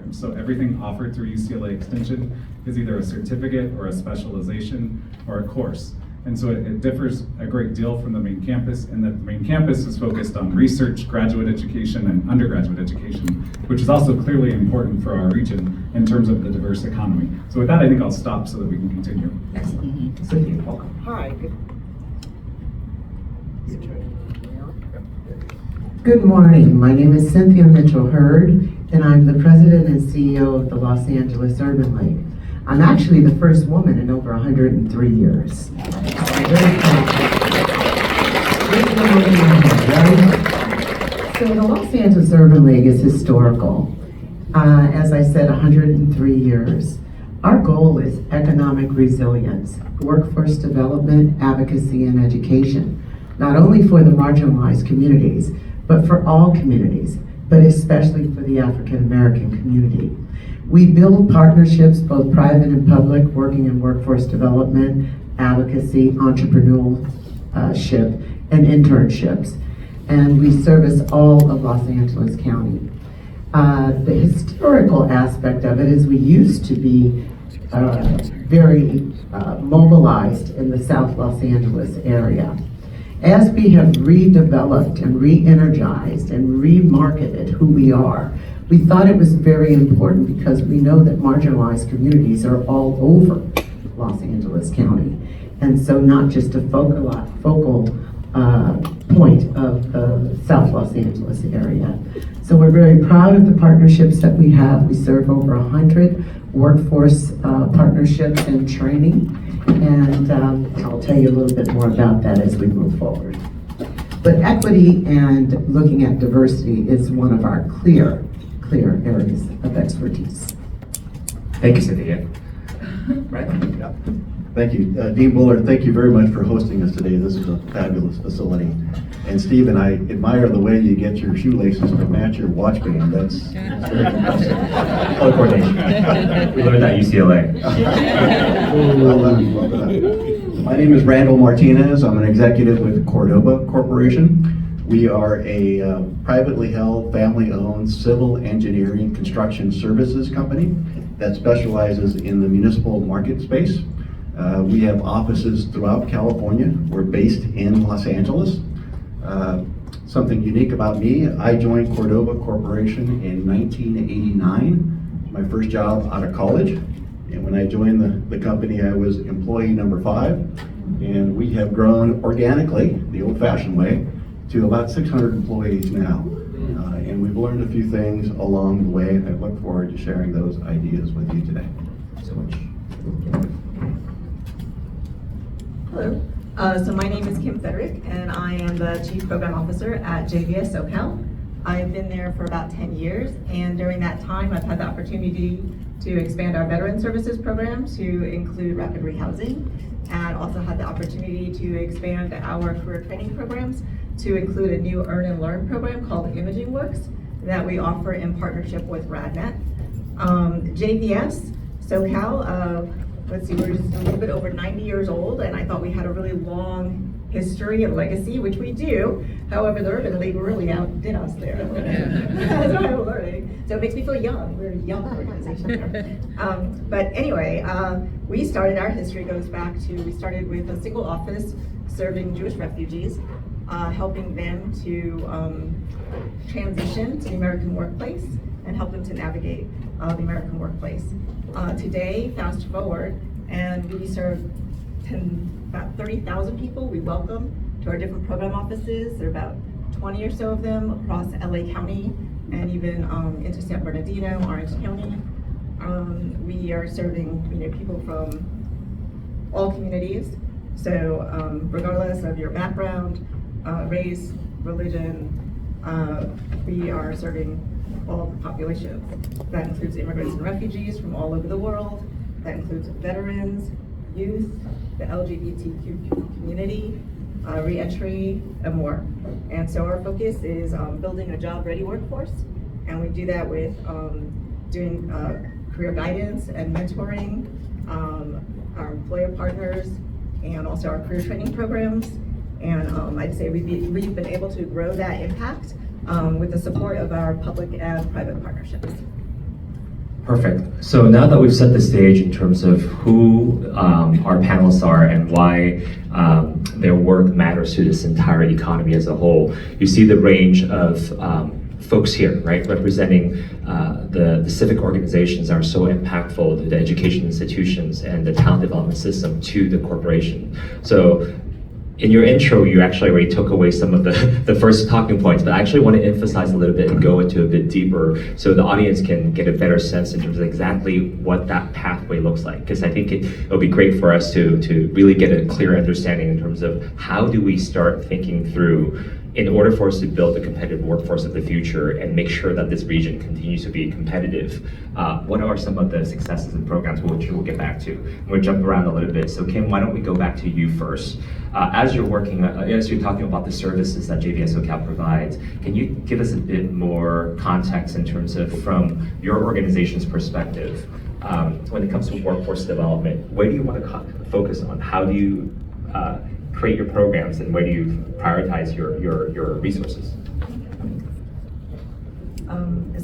programs. So everything offered through UCLA Extension is either a certificate or a specialization or a course. And so it differs a great deal from the main campus in that the main campus is focused on research, graduate education, and undergraduate education, which is also clearly important for our region in terms of the diverse economy. So with that, I think I'll stop so that we can continue. Excellent. Cynthia, welcome. Hi. Good morning. My name is Cynthia Mitchell-Hurd, and I'm the president and CEO of the Los Angeles Urban League. I'm actually the first woman in over 103 years. So the Los Angeles Urban League is historical. As I said, 103 years. Our goal is economic resilience, workforce development, advocacy, and education, not only for the marginalized communities, but for all communities, but especially for the African American community. We build partnerships, both private and public, working in workforce development, advocacy, entrepreneurship, and internships. And we service all of Los Angeles County. The historical aspect of it is we used to be very mobilized in the South Los Angeles area. As we have redeveloped and re-energized and remarketed who we are, we thought it was very important because we know that marginalized communities are all over Los Angeles County. And so not just a focal point of the South Los Angeles area. So we're very proud of the partnerships that we have. We serve over 100 workforce partnerships and training. And I'll tell you a little bit more about that as we move forward. But equity and looking at diversity is one of our clear areas of expertise. Thank you, Cynthia. Right? Yeah. Thank you. Dean Bullard, thank you very much for hosting us today. This is a fabulous facility. And Steve and I admire the way you get your shoelaces to match your watch band. That's very impressive. Color coordination. We learned that at UCLA. Well done, well done. My name is Randall Martinez. I'm an executive with Cordoba Corporation. We are a privately held, family-owned civil engineering construction services company that specializes in the municipal market space. We have offices throughout California. We're based in Los Angeles. Something unique about me, I joined Cordoba Corporation in 1989, my first job out of college. And when I joined the company, I was employee number 5. And we have grown organically, the old-fashioned way, to about 600 employees now. And we've learned a few things along the way, and I look forward to sharing those ideas with you today. So much. Hello. So my name is Kim Federick, and I am the Chief Program Officer at JVS SoCal. I've been there for about 10 years, and during that time, I've had the opportunity to expand our veteran services program to include rapid rehousing, and also had the opportunity to expand our career training programs to include a new Earn and Learn program called Imaging Works that we offer in partnership with RadNet. JVS SoCal, let's see, we're just a little bit over 90 years old, and I thought we had a really long history and legacy, which we do. However, the Urban League really outdid us there. That's what I'm learning. So it makes me feel young. We're a young organization here. But anyway, we started, our history goes back to, we started with a single office serving Jewish refugees, helping them to transition to the American workplace and help them to navigate the American workplace. Today, fast forward, and we serve about 30,000 people we welcome to our different program offices. There are about 20 or so of them across LA County and even into San Bernardino, Orange County. We are serving people from all communities. So regardless of your background, race, religion, we are serving all of the populations. That includes immigrants and refugees from all over the world. That includes veterans, youth, the LGBTQ community, re-entry, and more. And so our focus is building a job-ready workforce, and we do that with doing career guidance and mentoring, our employer partners, and also our career training programs. And I'd say we've been able to grow that impact with the support of our public and private partnerships. Perfect. So now that we've set the stage in terms of who our panelists are and why their work matters to this entire economy as a whole, you see the range of folks here, right, representing the civic organizations that are so impactful to the education institutions and the talent development system to the corporation. So in your intro, you actually already took away some of the first talking points, but I actually want to emphasize a little bit and go into a bit deeper so the audience can get a better sense in terms of exactly what that pathway looks like. Because I think it'll be great for us to really get a clear understanding in terms of how do we start thinking through in order for us to build a competitive workforce of the future and make sure that this region continues to be competitive. What are some of the successes and programs which we'll get back to? We'll jump around a little bit. So Kim, why don't we go back to you first? As you're working, as you're talking about the services that JVS SoCal provides, can you give us a bit more context in terms of from your organization's perspective, when it comes to workforce development, where do you want to focus on? How do you create your programs and where do you prioritize your resources?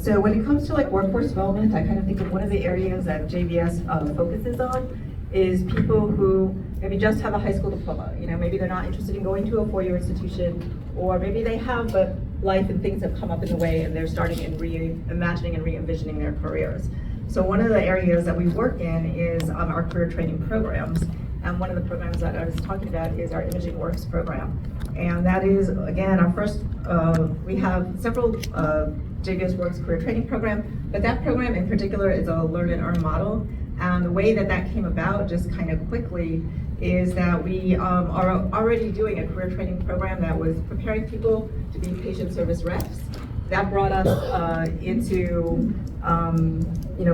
So when it comes to like workforce development, I kind of think of one of the areas that JVS focuses on is people who maybe just have a high school diploma. You know, maybe they're not interested in going to a four-year institution, or maybe they have, but life and things have come up in the way and they're starting and reimagining and re-envisioning their careers. So one of the areas that we work in is our career training programs. And one of the programs that I was talking about is our Imaging Works program. And that is, again, our first, we have several JVS Works career training program, but that program in particular is a learn and earn model. And the way that that came about, just kind of quickly, is that we are already doing a career training program that was preparing people to be patient service reps. That brought us into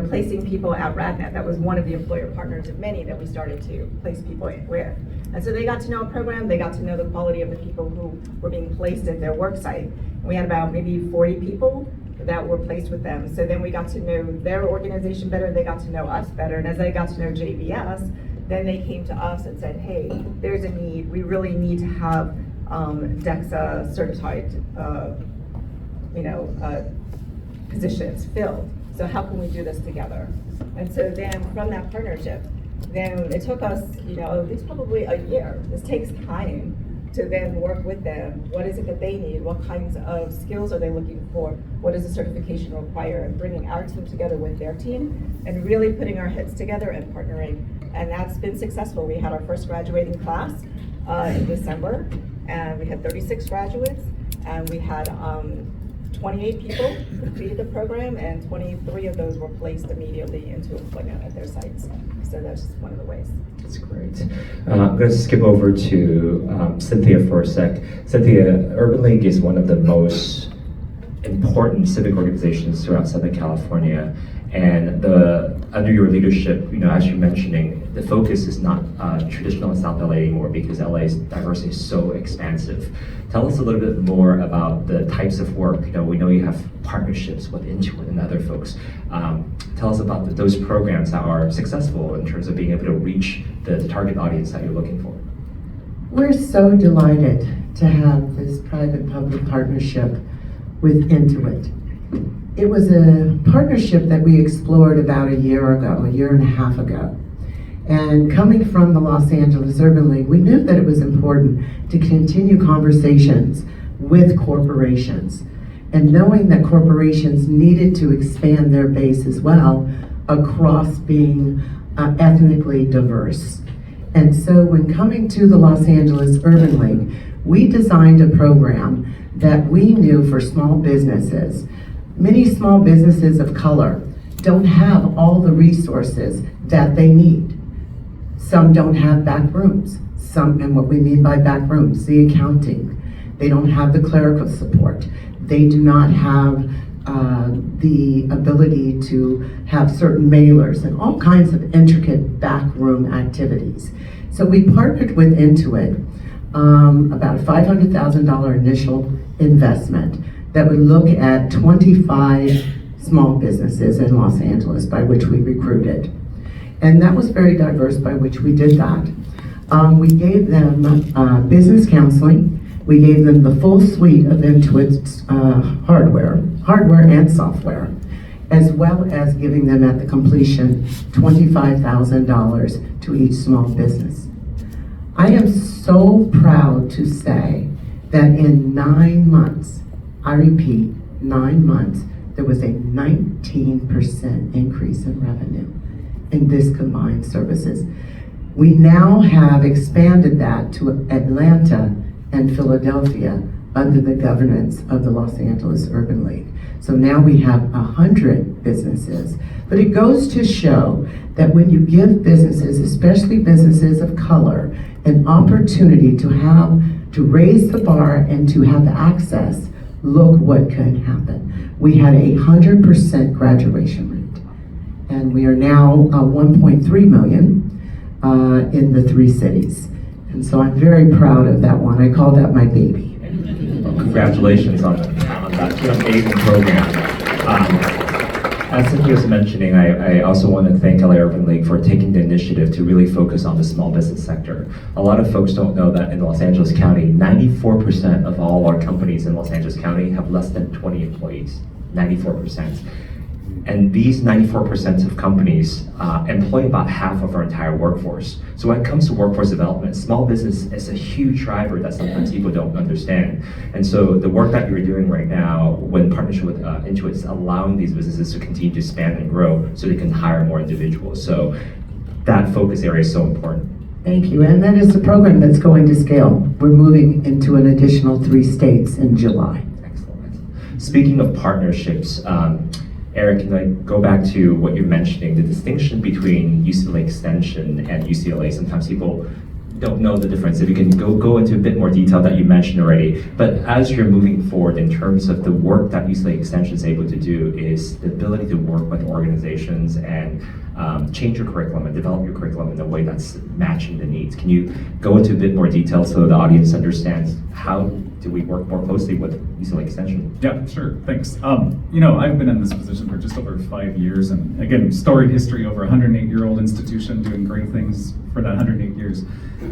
placing people at RadNet. That was one of the employer partners of many that we started to place people with. And so they got to know a program, they got to know the quality of the people who were being placed at their work site. We had about maybe 40 people that were placed with them. So then we got to know their organization better, they got to know us better, and as they got to know JVS, then they came to us and said, hey, there's a need, we really need to have DEXA certified positions filled. So how can we do this together? And so then from that partnership, then it took us, it's probably a year. This takes time to then work with them. What is it that they need? What kinds of skills are they looking for? What does the certification require? And bringing our team together with their team and really putting our heads together and partnering. And that's been successful. We had our first graduating class in December, and we had 36 graduates, and we had 28 people completed the program, and 23 of those were placed immediately into employment at their sites. So that's just one of the ways. That's great. I'm going to skip over to Cynthia for a sec. Cynthia, Urban League is one of the most important civic organizations throughout Southern California, and under your leadership, as you're mentioning, the focus is not traditional in South LA anymore because LA's diversity is so expansive. Tell us a little bit more about the types of work. We know you have partnerships with Intuit and other folks. Tell us about those programs that are successful in terms of being able to reach the target audience that you're looking for. We're so delighted to have this private-public partnership with Intuit. It was a partnership that we explored about a year and a half ago. And coming from the Los Angeles Urban League, we knew that it was important to continue conversations with corporations. And knowing that corporations needed to expand their base as well across being ethnically diverse. And so when coming to the Los Angeles Urban League, we designed a program that we knew for small businesses. Many small businesses of color don't have all the resources that they need. Some don't have back rooms. And what we mean by back rooms, the accounting. They don't have the clerical support. They do not have the ability to have certain mailers and all kinds of intricate backroom activities. So we partnered with Intuit, about a $500,000 initial investment that would look at 25 small businesses in Los Angeles by which we recruited. And that was very diverse by which we did that. We gave them business counseling. We gave them the full suite of Intuit's hardware and software. as well as giving them at the completion $25,000 to each small business. I am so proud to say that in 9 months, I repeat, 9 months, there was a 19% increase in revenue in this combined services. We now have expanded that to Atlanta and Philadelphia under the governance of the Los Angeles Urban League. So now we have 100 businesses. But it goes to show that when you give businesses, especially businesses of color, an opportunity to raise the bar and to have access, look what can happen. We had 100% graduation rate. And we are now 1.3 million in the 3 cities. And so I'm very proud of that one. I call that my baby. Well, congratulations on that amazing program. As Cynthia was mentioning, I also want to thank LA Urban League for taking the initiative to really focus on the small business sector. A lot of folks don't know that in Los Angeles County, 94% of all our companies in Los Angeles County have less than 20 employees, 94%. And these 94% of companies employ about half of our entire workforce. So when it comes to workforce development, small business is a huge driver that sometimes people don't understand. And so the work that you're doing right now, when partnership with Intuit, is allowing these businesses to continue to expand and grow so they can hire more individuals. So that focus area is so important. Thank you, and that is the program that's going to scale. We're moving into an additional 3 states in July. Excellent. Speaking of partnerships, Eric, can I go back to what you're mentioning, the distinction between UCLA Extension and UCLA? Sometimes people don't know the difference. If you can go into a bit more detail that you mentioned already. But as you're moving forward in terms of the work that UCLA Extension is able to do is the ability to work with organizations and change your curriculum and develop your curriculum in a way that's matching the needs. Can you go into a bit more detail so the audience understands how do we work more closely with UCLA Extension? Yeah, sure, thanks. I've been in this position for just over 5 years, and again, storied history, over 108-year-old institution doing great things for that 108 years.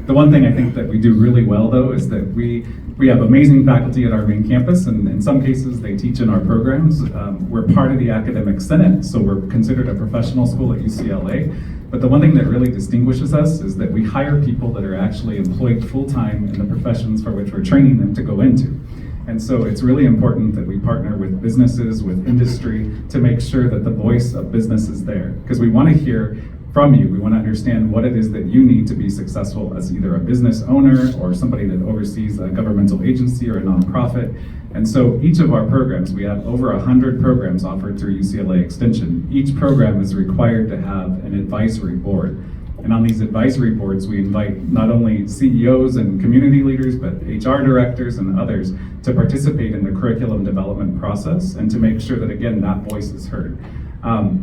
The one thing I think that we do really well, though, is that we have amazing faculty at our main campus, and in some cases they teach in our programs. We're part of the Academic Senate, so we're considered a professional school at UCLA. But the one thing that really distinguishes us is that we hire people that are actually employed full-time in the professions for which we're training them to go into. And so it's really important that we partner with businesses, with industry, to make sure that the voice of business is there. Because we want to hear from you. We want to understand what it is that you need to be successful as either a business owner or somebody that oversees a governmental agency or a nonprofit. And so each of our programs, we have over 100 programs offered through UCLA Extension. Each program is required to have an advisory board. And on these advisory boards, we invite not only CEOs and community leaders, but HR directors and others to participate in the curriculum development process and to make sure that, again, that voice is heard.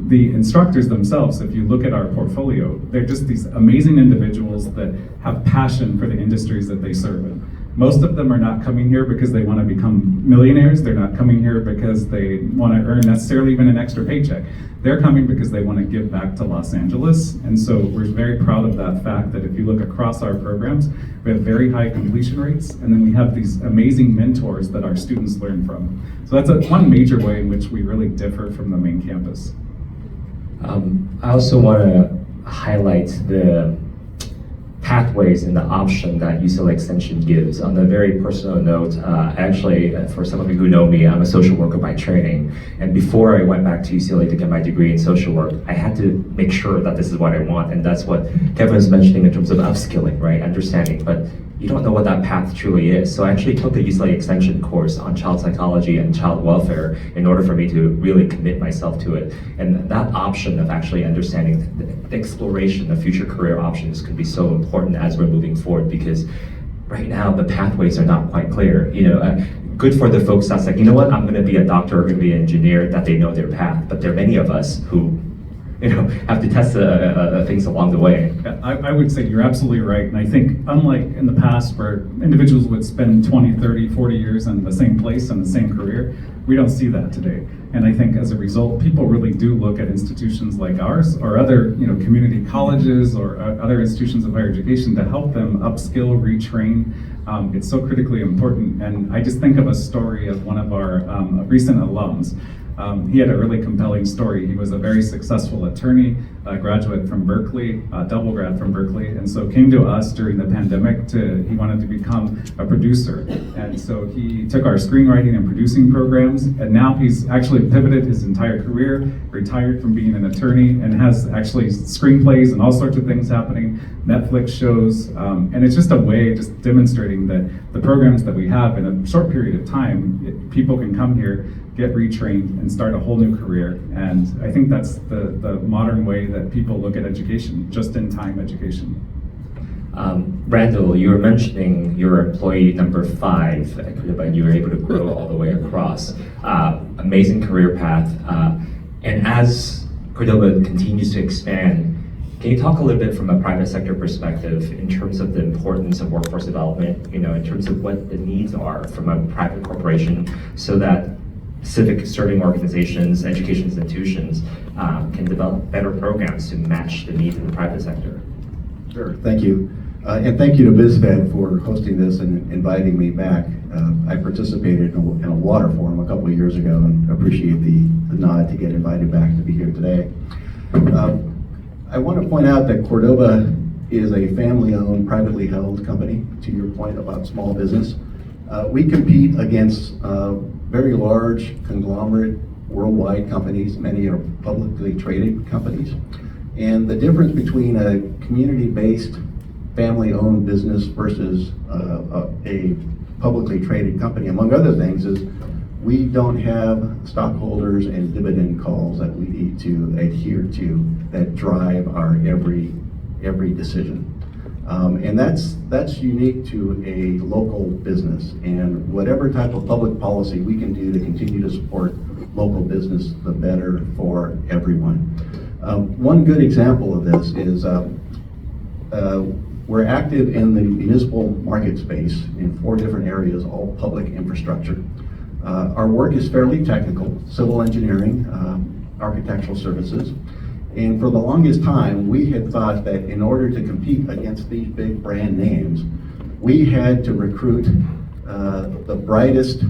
The instructors themselves, if you look at our portfolio, they're just these amazing individuals that have passion for the industries that they serve in. Most of them are not coming here because they want to become millionaires. They're not coming here because they want to earn necessarily even an extra paycheck. They're coming because they want to give back to Los Angeles. And so we're very proud of that fact that if you look across our programs, we have very high completion rates, and then we have these amazing mentors that our students learn from. So that's one major way in which we really differ from the main campus. I also want to highlight the pathways and the option that UCLA Extension gives. On a very personal note, actually, for some of you who know me, I'm a social worker by training. And before I went back to UCLA to get my degree in social work, I had to make sure that this is what I want. And that's what Kevin was mentioning in terms of upskilling, right? Understanding. But you don't know what that path truly is. So I actually took a UCLA Extension course on child psychology and child welfare in order for me to really commit myself to it. And that option of actually understanding the exploration of future career options could be so important as we're moving forward, because right now the pathways are not quite clear. Good for the folks that's like, you know what, I'm gonna be a doctor or gonna be an engineer, that they know their path. But there are many of us who have to test things along the way. I would say you're absolutely right. And I think unlike in the past where individuals would spend 20, 30, 40 years in the same place and the same career, we don't see that today. And I think as a result, people really do look at institutions like ours or other community colleges or other institutions of higher education to help them upskill, retrain. It's so critically important. And I just think of a story of one of our recent alums. He had a really compelling story. He was a very successful attorney, a graduate from Berkeley, double grad from Berkeley, and so came to us during the pandemic he wanted to become a producer. And so he took our screenwriting and producing programs, and now he's actually pivoted his entire career, retired from being an attorney, and has actually screenplays and all sorts of things happening, Netflix shows, and it's just a way, just demonstrating that the programs that we have in a short period of time, people can come here, get retrained, and start a whole new career. And I think that's the modern way that people look at education, just-in-time education. Randall, you were mentioning your employee number 5 at Cordova, and you were able to grow all the way across. Amazing career path. And as Cordova continues to expand, can you talk a little bit from a private sector perspective in terms of the importance of workforce development, in terms of what the needs are from a private corporation so that civic serving organizations, education institutions can develop better programs to match the needs of the private sector? Sure, thank you. And thank you to BizFed for hosting this and inviting me back. I participated in a water forum a couple of years ago and appreciate the nod to get invited back to be here today. I want to point out that Cordova is a family-owned, privately held company, to your point about small business. We compete against very large conglomerate worldwide companies. Many are publicly traded companies. And the difference between a community-based, family-owned business versus a publicly traded company, among other things, is we don't have stockholders and dividend calls that we need to adhere to that drive our every decision. And that's unique to a local business. And whatever type of public policy we can do to continue to support local business, the better for everyone. One good example of this is we're active in the municipal market space in 4 different areas, all public infrastructure. Our work is fairly technical, civil engineering, architectural services. And for the longest time, we had thought that in order to compete against these big brand names, we had to recruit the brightest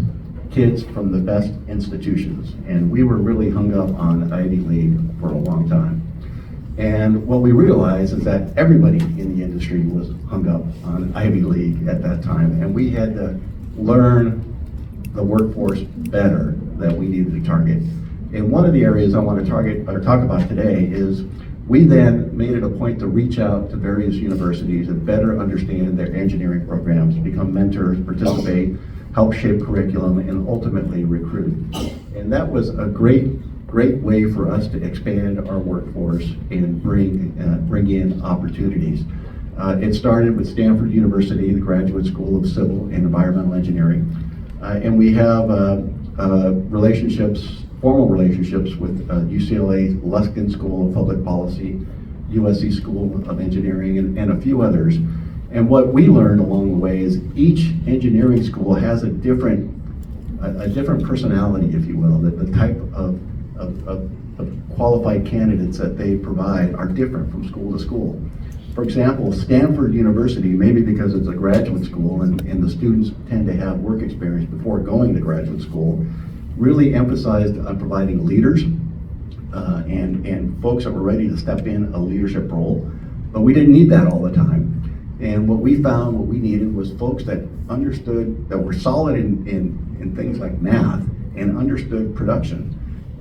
kids from the best institutions. And we were really hung up on Ivy League for a long time. And what we realized is that everybody in the industry was hung up on Ivy League at that time. And we had to learn the workforce better that we needed to target. And one of the areas I want to target or talk about today is we then made it a point to reach out to various universities and better understand their engineering programs, become mentors, participate, help shape curriculum, and ultimately recruit. And that was a great way for us to expand our workforce and bring in opportunities. It started with Stanford University, the Graduate School of Civil and Environmental Engineering. And we have formal relationships with UCLA Luskin School of Public Policy, USC School of Engineering, and a few others. And what we learned along the way is each engineering school has a different personality, if you will, that the type of qualified candidates that they provide are different from school to school. For example, Stanford University, maybe because it's a graduate school and the students tend to have work experience before going to graduate school, really emphasized on providing leaders and folks that were ready to step in a leadership role. But we didn't need that all the time. And what we found, what we needed was folks that understood, that were solid in things like math and understood production.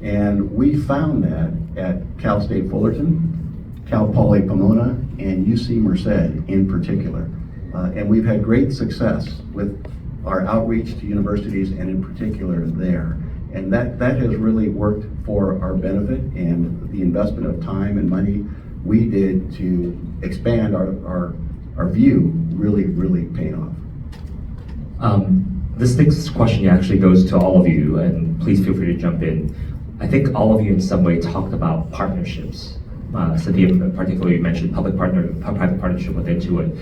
And we found that at Cal State Fullerton, Cal Poly Pomona, and UC Merced in particular. And we've had great success with our outreach to universities and in particular there. And that has really worked for our benefit, and the investment of time and money we did to expand our view really paid off. This next question actually goes to all of you, and please feel free to jump in. I think all of you in some way talked about partnerships. Cynthia, particularly, you mentioned private partnership with Intuit.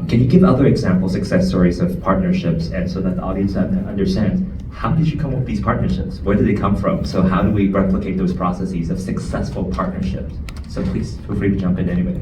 Can you give other examples, success stories of partnerships, and so that the audience understands, how did you come up with these partnerships? Where did they come from? So how do we replicate those processes of successful partnerships? So please feel free to jump in anyway.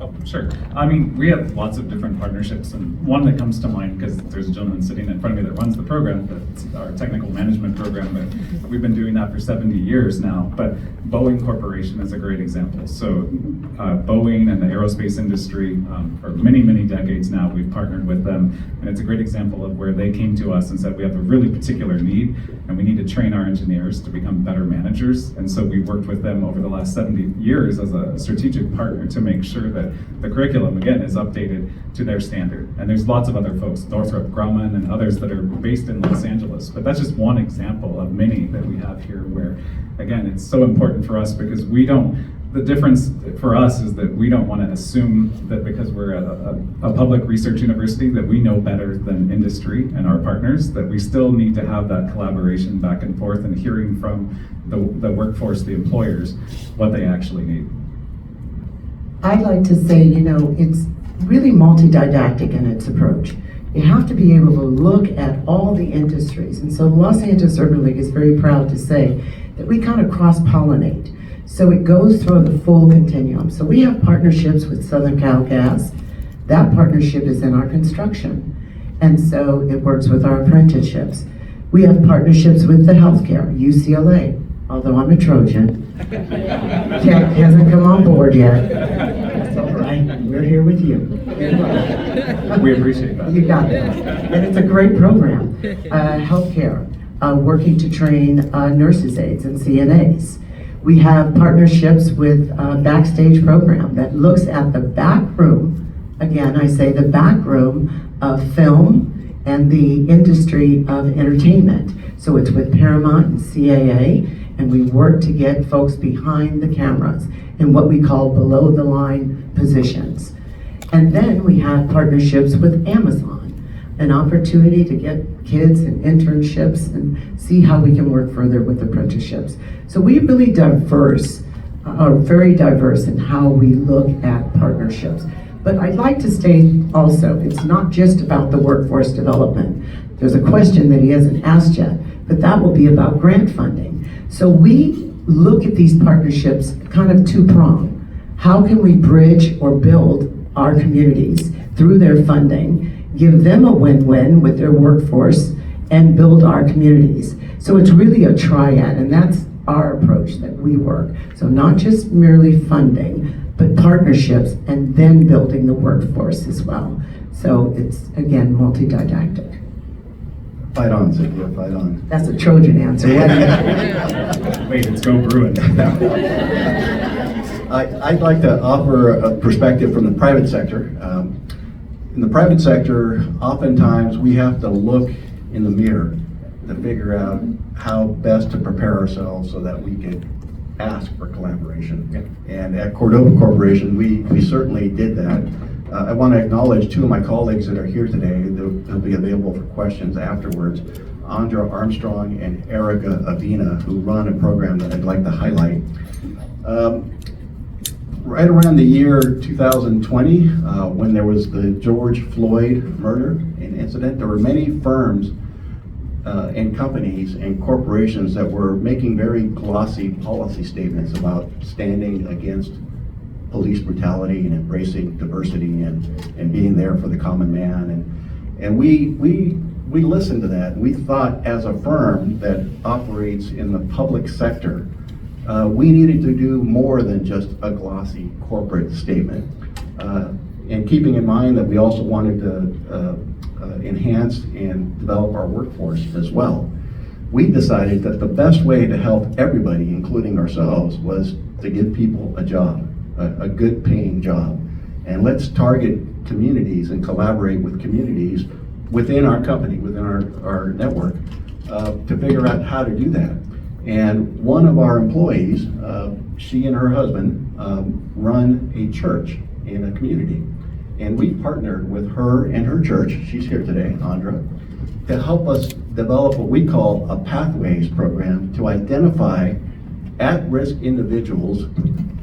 Oh, sure. I mean, we have lots of different partnerships, and one that comes to mind, because there's a gentleman sitting in front of me that runs the program, that's our technical management program, but we've been doing that for 70 years now. But Boeing Corporation is a great example. So Boeing and the aerospace industry, for many, many decades now, we've partnered with them, and it's a great example of where they came to us and said, we have a really particular need, and we need to train our engineers to become better managers. And so we've worked with them over the last 70 years as a strategic partner to make sure that the curriculum, again, is updated to their standard. And there's lots of other folks, Northrop Grumman and others that are based in Los Angeles. But that's just one example of many that we have here where, again, it's so important for us because the difference for us is that we don't want to assume that because we're a public research university that we know better than industry and our partners, that we still need to have that collaboration back and forth and hearing from the workforce, the employers, what they actually need. I'd like to say, it's really multi-didactic in its approach. You have to be able to look at all the industries. And so Los Angeles Urban League is very proud to say that we kind of cross-pollinate. So it goes through the full continuum. So we have partnerships with Southern Cal Gas. That partnership is in our construction. And so it works with our apprenticeships. We have partnerships with the healthcare, UCLA, although I'm a Trojan. Tech hasn't come on board yet. That's all right, we're here with you. We appreciate that. You got that. And it's a great program. Healthcare, working to train nurses aides and CNAs. We have partnerships with Backstage program that looks at the back room, again, I say the back room of film and the industry of entertainment. So it's with Paramount and CAA, and we work to get folks behind the cameras in what we call below the line positions. And then we have partnerships with Amazon, an opportunity to get kids and internships and see how we can work further with apprenticeships. So we really are very diverse in how we look at partnerships. But I'd like to state also, it's not just about the workforce development. There's a question that he hasn't asked yet, but that will be about grant funding. So we look at these partnerships kind of two-pronged. How can we bridge or build our communities through their funding, give them a win-win with their workforce, and build our communities? So it's really a triad, and that's our approach that we work. So not just merely funding, but partnerships and then building the workforce as well. So it's, again, multi-didactic. Fight on, Cynthia, fight on. That's a Trojan answer. Wait, it's Go Bruin. I'd like to offer a perspective from the private sector. In the private sector, oftentimes we have to look in the mirror to figure out how best to prepare ourselves so that we can ask for collaboration. Yeah. And at Cordova Corporation, we certainly did that. I want to acknowledge two of my colleagues that are here today. They'll be available for questions afterwards. Andra Armstrong and Erica Avina, who run a program that I'd like to highlight. Right around the year 2020, when there was the George Floyd murder and incident, there were many firms and companies and corporations that were making very glossy policy statements about standing against police brutality and embracing diversity and being there for the common man. And we listened to that. We thought, as a firm that operates in the public sector, we needed to do more than just a glossy corporate statement. And keeping in mind that we also wanted to enhance and develop our workforce as well, we decided that the best way to help everybody, including ourselves, was to give people a job, a good paying job. And let's target communities and collaborate with communities within our company, within our network, to figure out how to do that. And one of our employees, she and her husband run a church in a community. And we partnered with her and her church, she's here today, Andra, to help us develop what we call a Pathways program to identify at-risk individuals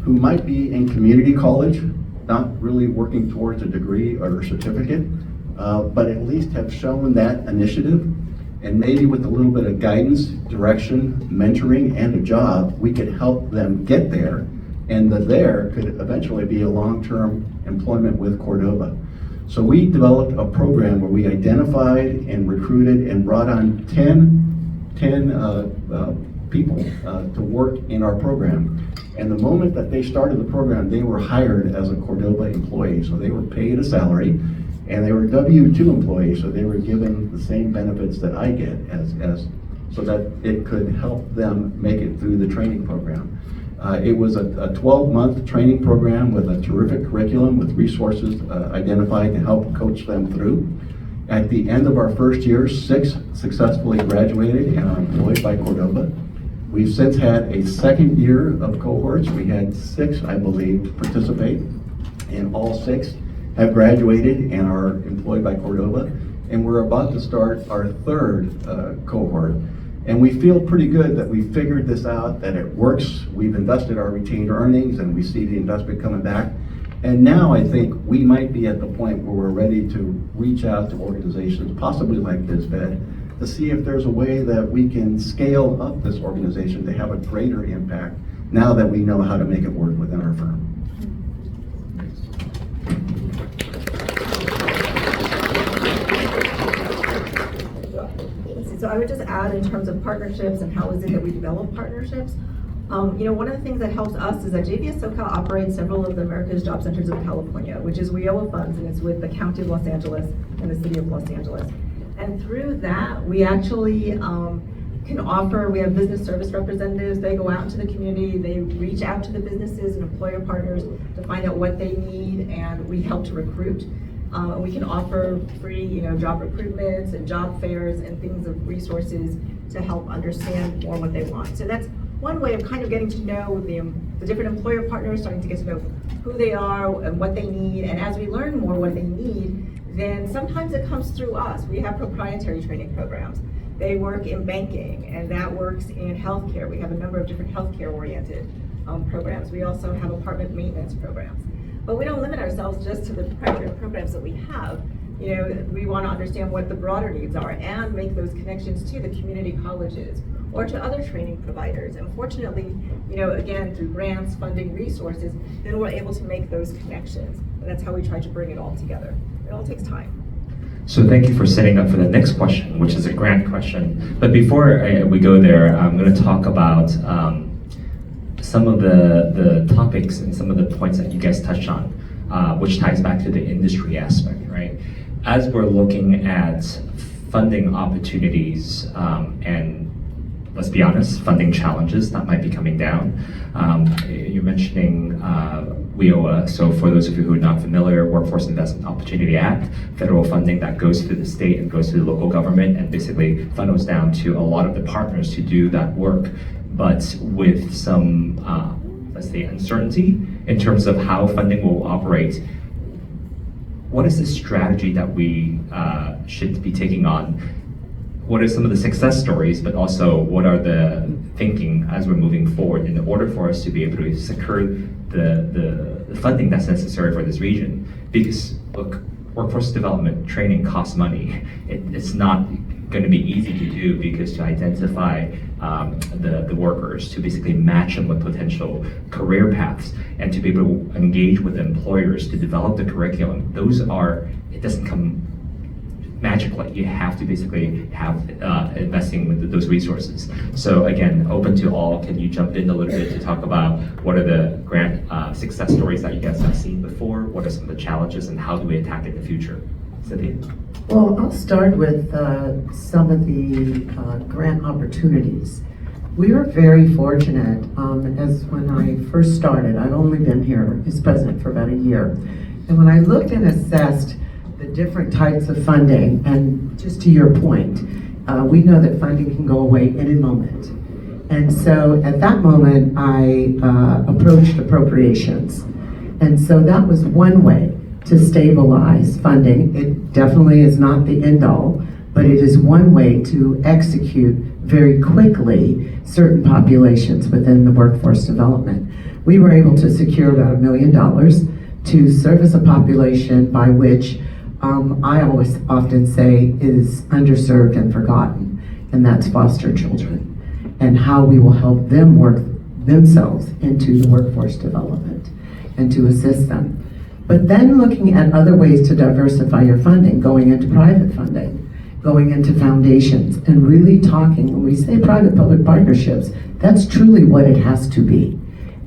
who might be in community college, not really working towards a degree or a certificate, but at least have shown that initiative. And maybe with a little bit of guidance, direction, mentoring, and a job, we could help them get there and the there could eventually be a long-term employment with Cordova. So we developed a program where we identified and recruited and brought on 10 people to work in our program. And the moment that they started the program, they were hired as a Cordova employee. So they were paid a salary, and they were W-2 employees, so they were given the same benefits that I get as so that it could help them make it through the training program. It was a 12-month training program with a terrific curriculum with resources identified to help coach them through. At the end of our first year, 6 successfully graduated and are employed by Cordova. We've since had a second year of cohorts. We had 6, I believe, participate, and all 6 have graduated and are employed by Cordova. And we're about to start our third cohort. And we feel pretty good that we figured this out, that it works. We've invested our retained earnings and we see the investment coming back. And now I think we might be at the point where we're ready to reach out to organizations, possibly like BizFed, to see if there's a way that we can scale up this organization to have a greater impact now that we know how to make it work within our firm. So I would just add in terms of partnerships and how is it that we develop partnerships. One of the things that helps us is that JVS SoCal operates several of the America's Job Centers of California, which is WIOA funds, and it's with the County of Los Angeles and the City of Los Angeles. And through that, we actually can offer, we have business service representatives, they go out into the community, they reach out to the businesses and employer partners to find out what they need, and we help to recruit. We can offer free, job recruitments and job fairs and things of resources to help understand more what they want. So that's one way of kind of getting to know the different employer partners, starting to get to know who they are and what they need. And as we learn more what they need, then sometimes it comes through us. We have proprietary training programs. They work in banking, and that works in healthcare. We have a number of different healthcare-oriented programs. We also have apartment maintenance programs. But we don't limit ourselves just to the proprietary programs that we have. We want to understand what the broader needs are and make those connections to the community colleges or to other training providers. And fortunately, again, through grants, funding, resources, then we're able to make those connections. And that's how we try to bring it all together. It all takes time. So thank you for setting up for the next question, which is a grant question. But before we go there, I'm going to talk about some of the topics and some of the points that you guys touched on, which ties back to the industry aspect, right? As we're looking at funding opportunities and let's be honest, funding challenges that might be coming down. You're mentioning WIOA. So for those of you who are not familiar, Workforce Investment Opportunity Act, federal funding that goes through the state and goes through the local government and basically funnels down to a lot of the partners to do that work, but with some, let's say, uncertainty in terms of how funding will operate. What is the strategy that we should be taking on? What are some of the success stories, but also what are the thinking as we're moving forward in order for us to be able to secure the funding that's necessary for this region? Because look, workforce development training costs money. It's not going to be easy to do, because to identify the workers, to basically match them with potential career paths, and to be able to engage with employers to develop the curriculum, it doesn't come magically. You have to basically have investing with those resources. So again, open to all. Can you jump in a little bit to talk about what are the grant success stories that you guys have seen before? What are some of the challenges, and how do we attack it in the future? Cynthia? Well, I'll start with some of the grant opportunities. We are very fortunate, as when I first started, I've only been here as president for about a year. And when I looked and assessed the different types of funding, and just to your point, we know that funding can go away any moment. And so at that moment, I approached appropriations. And so that was one way to stabilize funding. It definitely is not the end all, but it is one way to execute very quickly certain populations within the workforce development. We were able to secure about $1 million to service a population by which I always often say is underserved and forgotten, and that's foster children, and how we will help them work themselves into the workforce development and to assist them. But then looking at other ways to diversify your funding, going into private funding, going into foundations, and really talking, when we say private-public partnerships, that's truly what it has to be.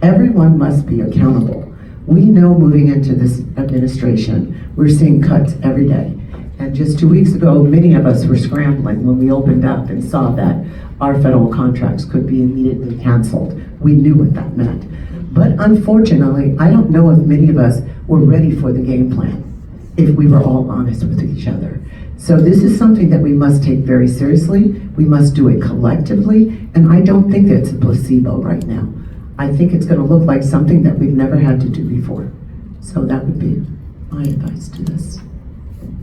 Everyone must be accountable. We know moving into this administration, we're seeing cuts every day. And just 2 weeks ago, many of us were scrambling when we opened up and saw that our federal contracts could be immediately canceled. We knew what that meant. But unfortunately, I don't know if many of us were ready for the game plan, if we were all honest with each other. So this is something that we must take very seriously. We must do it collectively, and I don't think it's a placebo right now. I think it's going to look like something that we've never had to do before. So that would be my advice to this.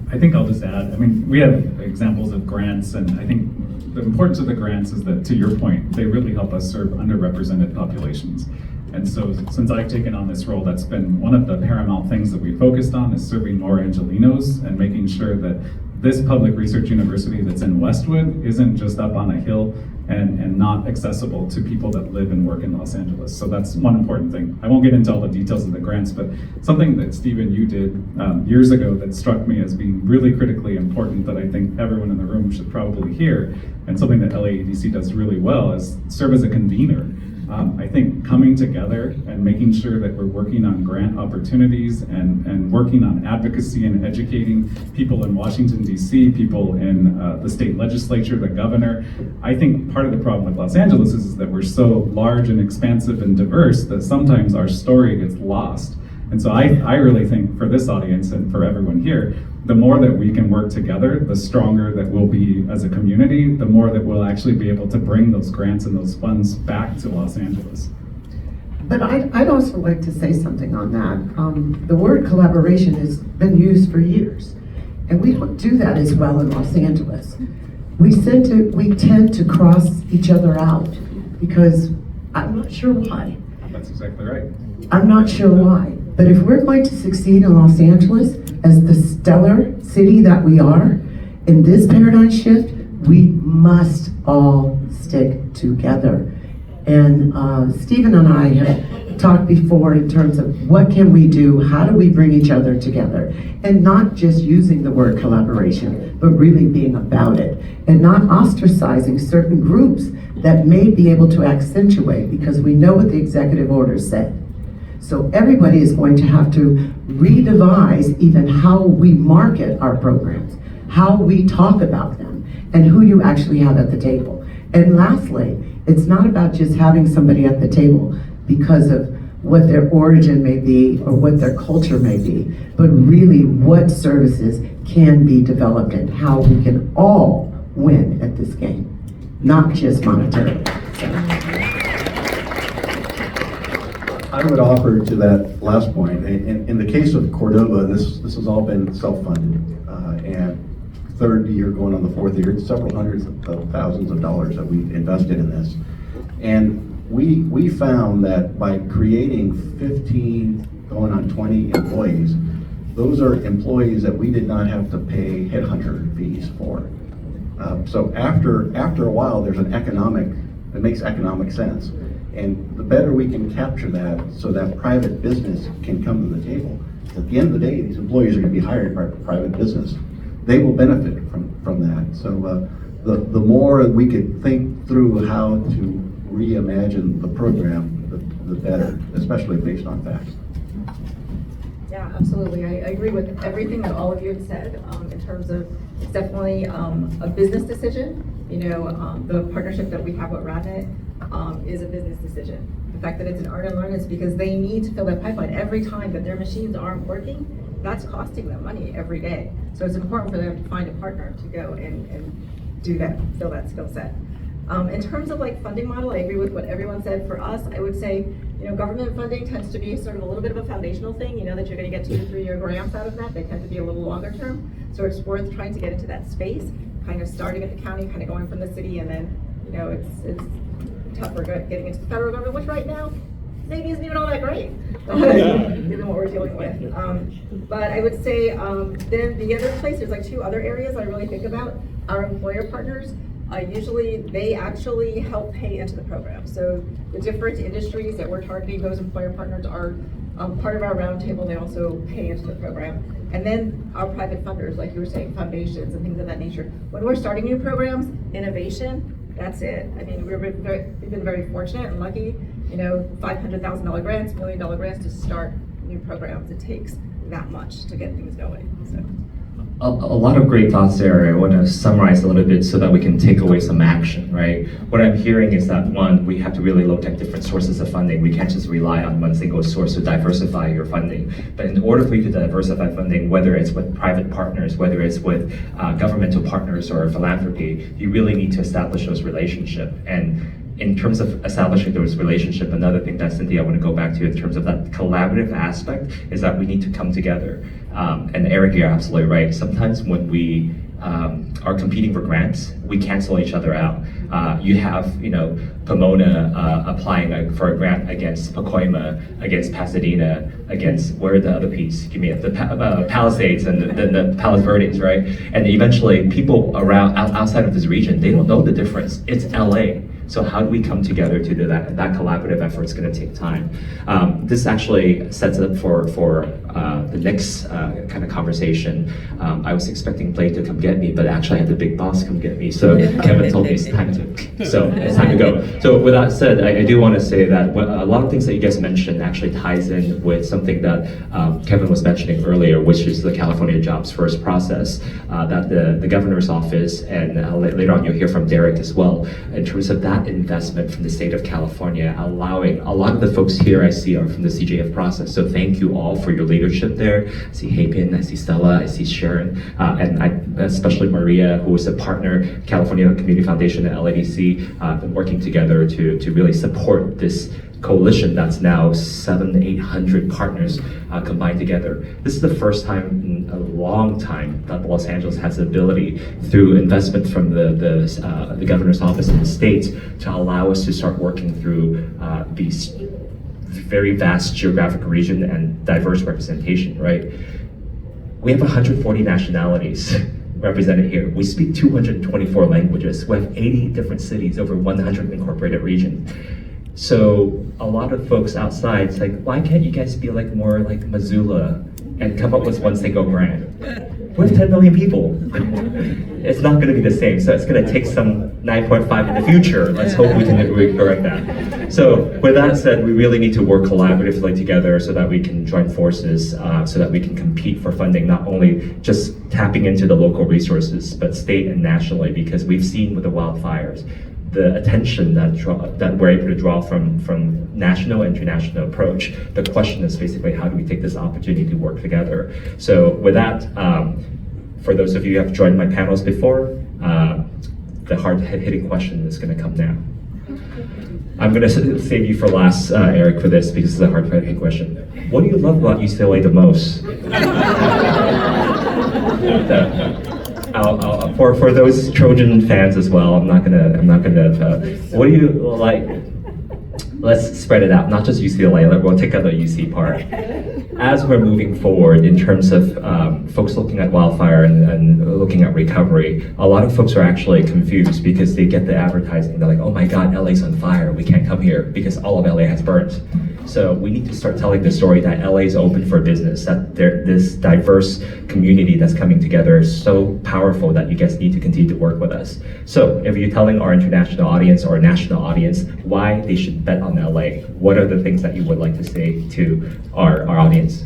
I think I'll just add, I mean, we have examples of grants, and I think the importance of the grants is that, to your point, they really help us serve underrepresented populations. And so since I've taken on this role, that's been one of the paramount things that we focused on, is serving more Angelinos and making sure that this public research university that's in Westwood isn't just up on a hill and not accessible to people that live and work in Los Angeles. So that's one important thing. I won't get into all the details of the grants, but something that Stephen, you did years ago that struck me as being really critically important that I think everyone in the room should probably hear, and something that LAEDC does really well, is serve as a convener. I think coming together and making sure that we're working on grant opportunities and working on advocacy and educating people in Washington, D.C., people in the state legislature, the governor. I think part of the problem with Los Angeles is that we're so large and expansive and diverse that sometimes our story gets lost. And so I really think for this audience and for everyone here, the more that we can work together, the stronger that we'll be as a community, the more that we'll actually be able to bring those grants and those funds back to Los Angeles. But I'd also like to say something on that. The word collaboration has been used for years, and we don't do that as well in Los Angeles. We tend to cross each other out because I'm not sure why. That's exactly right. I'm not sure why. But if we're going to succeed in Los Angeles as the stellar city that we are, in this paradigm shift, we must all stick together. And Stephen and I have talked before in terms of what can we do, how do we bring each other together, and not just using the word collaboration, but really being about it, and not ostracizing certain groups that may be able to accentuate, because we know what the executive order said. So everybody is going to have to redevise even how we market our programs, how we talk about them, and who you actually have at the table. And lastly, it's not about just having somebody at the table because of what their origin may be or what their culture may be, but really what services can be developed and how we can all win at this game, not just monetarily. I would offer to that last point, in the case of Cordova, this has all been self-funded, and third year going on the fourth year, it's several hundreds of thousands of dollars that we've invested in this. And we found that by creating 15, going on 20 employees, those are employees that we did not have to pay headhunter fees for. So after a while, there's it makes economic sense. And the better we can capture that so that private business can come to the table. At the end of the day, these employees are going to be hired by private business. They will benefit from that. So the more we could think through how to reimagine the program, the better, especially based on facts. Yeah, absolutely. I agree with everything that all of you have said in terms of it's definitely a business decision. You know, the partnership that we have with RadNet is a business decision. The fact that it's an earn and learn is because they need to fill that pipeline. Every time that their machines aren't working, that's costing them money every day. So it's important for them to find a partner to go and do that, fill that skill set. In terms of like funding model, I agree with what everyone said. For us, I would say, you know, government funding tends to be sort of a little bit of a foundational thing. You know that you're going to get 2 to 3 year grants out of that. They tend to be a little longer term. So it's worth trying to get into that space, kind of starting at the county, kind of going from the city, and then, you know, it's tougher getting into the federal government, which right now maybe isn't even all that great, given what we're dealing with. But I would say then the other place, there's like 2 other areas I really think about. Our employer partners, Usually, they actually help pay into the program. So the different industries that we're targeting, those employer partners are part of our roundtable. They also pay into the program. And then our private funders, like you were saying, foundations and things of that nature. When we're starting new programs, innovation, that's it. I mean, we've been very fortunate and lucky, you know, $500,000 grants, $1 million grants to start new programs. It takes that much to get things going, so. A lot of great thoughts there. I want to summarize a little bit so that we can take away some action, right? What I'm hearing is that, one, we have to really look at different sources of funding. We can't just rely on one single source to diversify your funding. But in order for you to diversify funding, whether it's with private partners, whether it's with governmental partners or philanthropy, you really need to establish those relationships. And in terms of establishing those relationships, another thing that Cynthia, I want to go back to in terms of that collaborative aspect is that we need to come together. And Eric, you're absolutely right. Sometimes when we are competing for grants, we cancel each other out. You have, you know, Pomona applying for a grant against Pacoima, against Pasadena, against, where are the other piece? Give me the Palisades and then the Palos Verdes, right? And eventually people around outside of this region, they don't know the difference. It's LA. So how do we come together to do that? That collaborative effort is going to take time. This actually sets up for the next kind of conversation. I was expecting Blake to come get me, but actually I had the big boss come get me. So Kevin told me it's time to go. So with that said, I do want to say that a lot of things that you guys mentioned actually ties in with something that Kevin was mentioning earlier, which is the California Jobs First process that the governor's office, and later on you'll hear from Derek as well, in terms of that investment from the state of California, allowing a lot of the folks here I see are from the CJF process. So thank you all for your leadership there. I see Hapen, I see Stella, I see Sharon, and especially Maria, who is a partner, California Community Foundation and LADC, been working together to really support this coalition that's now 700-800 partners combined together. This is the first time in a long time that Los Angeles has the ability, through investment from the governor's office in the state, to allow us to start working through these very vast geographic region and diverse representation, right? We have 140 nationalities represented here. We speak 224 languages. We have 80 different cities, over 100 incorporated regions. So a lot of folks outside, it's like, why can't you guys be like more like Missoula and come up with one single grant? We have 10 million people. It's not going to be the same. So it's going to take some 9.5 in the future. Let's hope we can correct that. So with that said, we really need to work collaboratively together so that we can join forces, so that we can compete for funding, not only just tapping into the local resources, but state and nationally, because we've seen with the wildfires, the attention that we're able to draw from national and international approach. The question is basically, how do we take this opportunity to work together? So with that, for those of you who have joined my panels before, the hard-hitting question is going to come now. I'm going to save you for last, Eric, for this, because it's a hard-hitting question. What do you love about UCLA the most? For those Trojan fans as well, I'm not gonna. What do you like? Let's spread it out, not just UCLA. We'll take out the UC part. As we're moving forward in terms of folks looking at wildfire and looking at recovery, a lot of folks are actually confused because they get the advertising. They're like, oh my God, LA's on fire. We can't come here because all of LA has burned. So we need to start telling the story that LA is open for business, that this diverse community that's coming together is so powerful that you guys need to continue to work with us. So if you're telling our international audience or national audience why they should bet on LA, what are the things that you would like to say to our audience?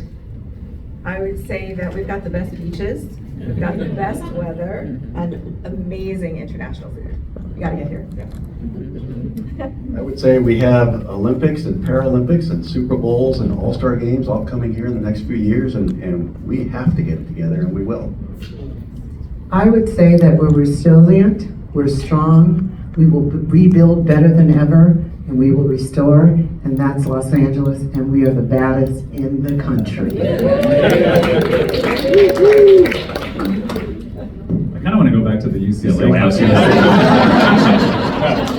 I would say that we've got the best beaches, we've got the best weather, and amazing international food. You gotta get here. I would say we have Olympics and Paralympics and Super Bowls and All-Star games all coming here in the next few years, and we have to get it together, and we will. I would say that we're resilient, we're strong, we will rebuild better than ever, and we will restore, and that's Los Angeles, and we are the baddest in the country. I kind of want to go back to the UCLA question.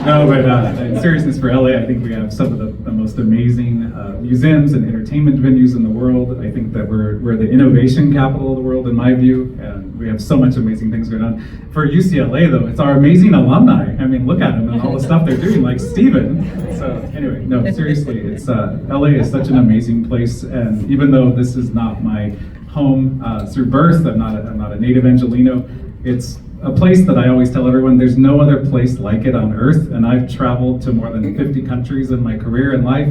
No, but in seriousness, for LA, I think we have some of the most amazing museums and entertainment venues in the world. I think that we're the innovation capital of the world, in my view, and we have so much amazing things going on. For UCLA, though, it's our amazing alumni. I mean, look at them and all the stuff they're doing, like Steven. So anyway, no, seriously, it's LA is such an amazing place, and even though this is not my home through birth, I'm not a native Angelino, it's a place that I always tell everyone there's no other place like it on earth, and I've traveled to more than 50 countries in my career and life,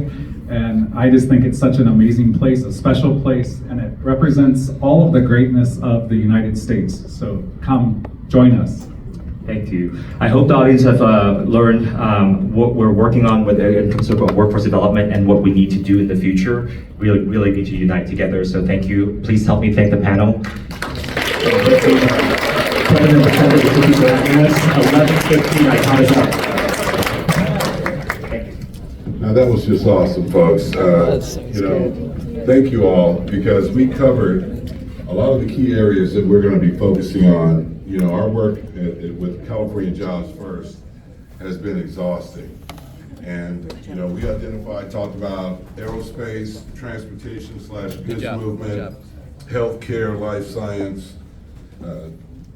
and I just think it's such an amazing place, a special place, and it represents all of the greatness of the United States. So come, join us. Thank you. I hope the audience have learned what we're working on with in terms of workforce development and what we need to do in the future. Really need to unite together. So thank you. Please help me thank the panel. President Assembly, thank you for having us. 11:15, I count us out. Thank you. Now that was just awesome, folks. Thank you all, because we covered a lot of the key areas that we're going to be focusing on. Our work with California Jobs First has been exhausting. And, we talked about aerospace, transportation/goods movement, healthcare, life science,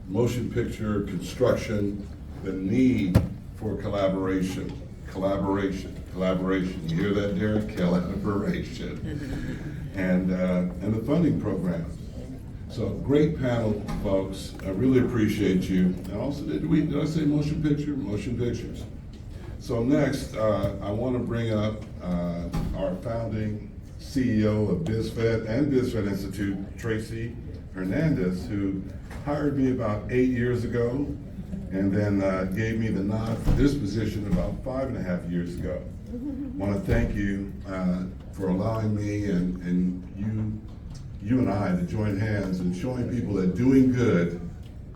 motion picture, construction, the need for collaboration. You hear that, Derek? Collaboration. And the funding programs. So great panel, folks. I really appreciate you. And also, did I say motion picture? Motion pictures. So next, I want to bring up our founding CEO of BizFed and BizFed Institute, Tracy Hernandez, who hired me about 8 years ago, and then gave me the nod for this position about 5.5 years ago. I want to thank you for allowing me and you and I to join hands in showing people that doing good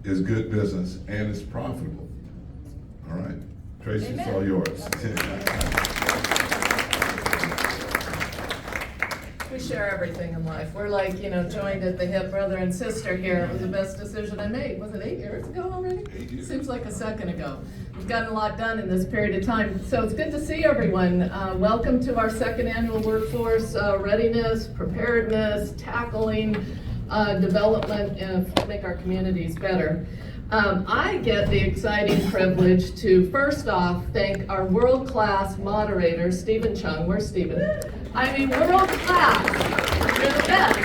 is good business and it's profitable. All right, Tracy, it's all yours. We share everything in life. We're like, joined at the hip, brother and sister here. It was the best decision I made. Was it 8 years ago already? 8 years. Seems like a second ago. We've gotten a lot done in this period of time. So it's good to see everyone. Welcome to our second annual Workforce Readiness, Preparedness, Tackling, Development, and make our communities better. I get the exciting privilege to, first off, thank our world-class moderator, Stephen Chung. Where's Stephen? I mean, world-class. You're the best.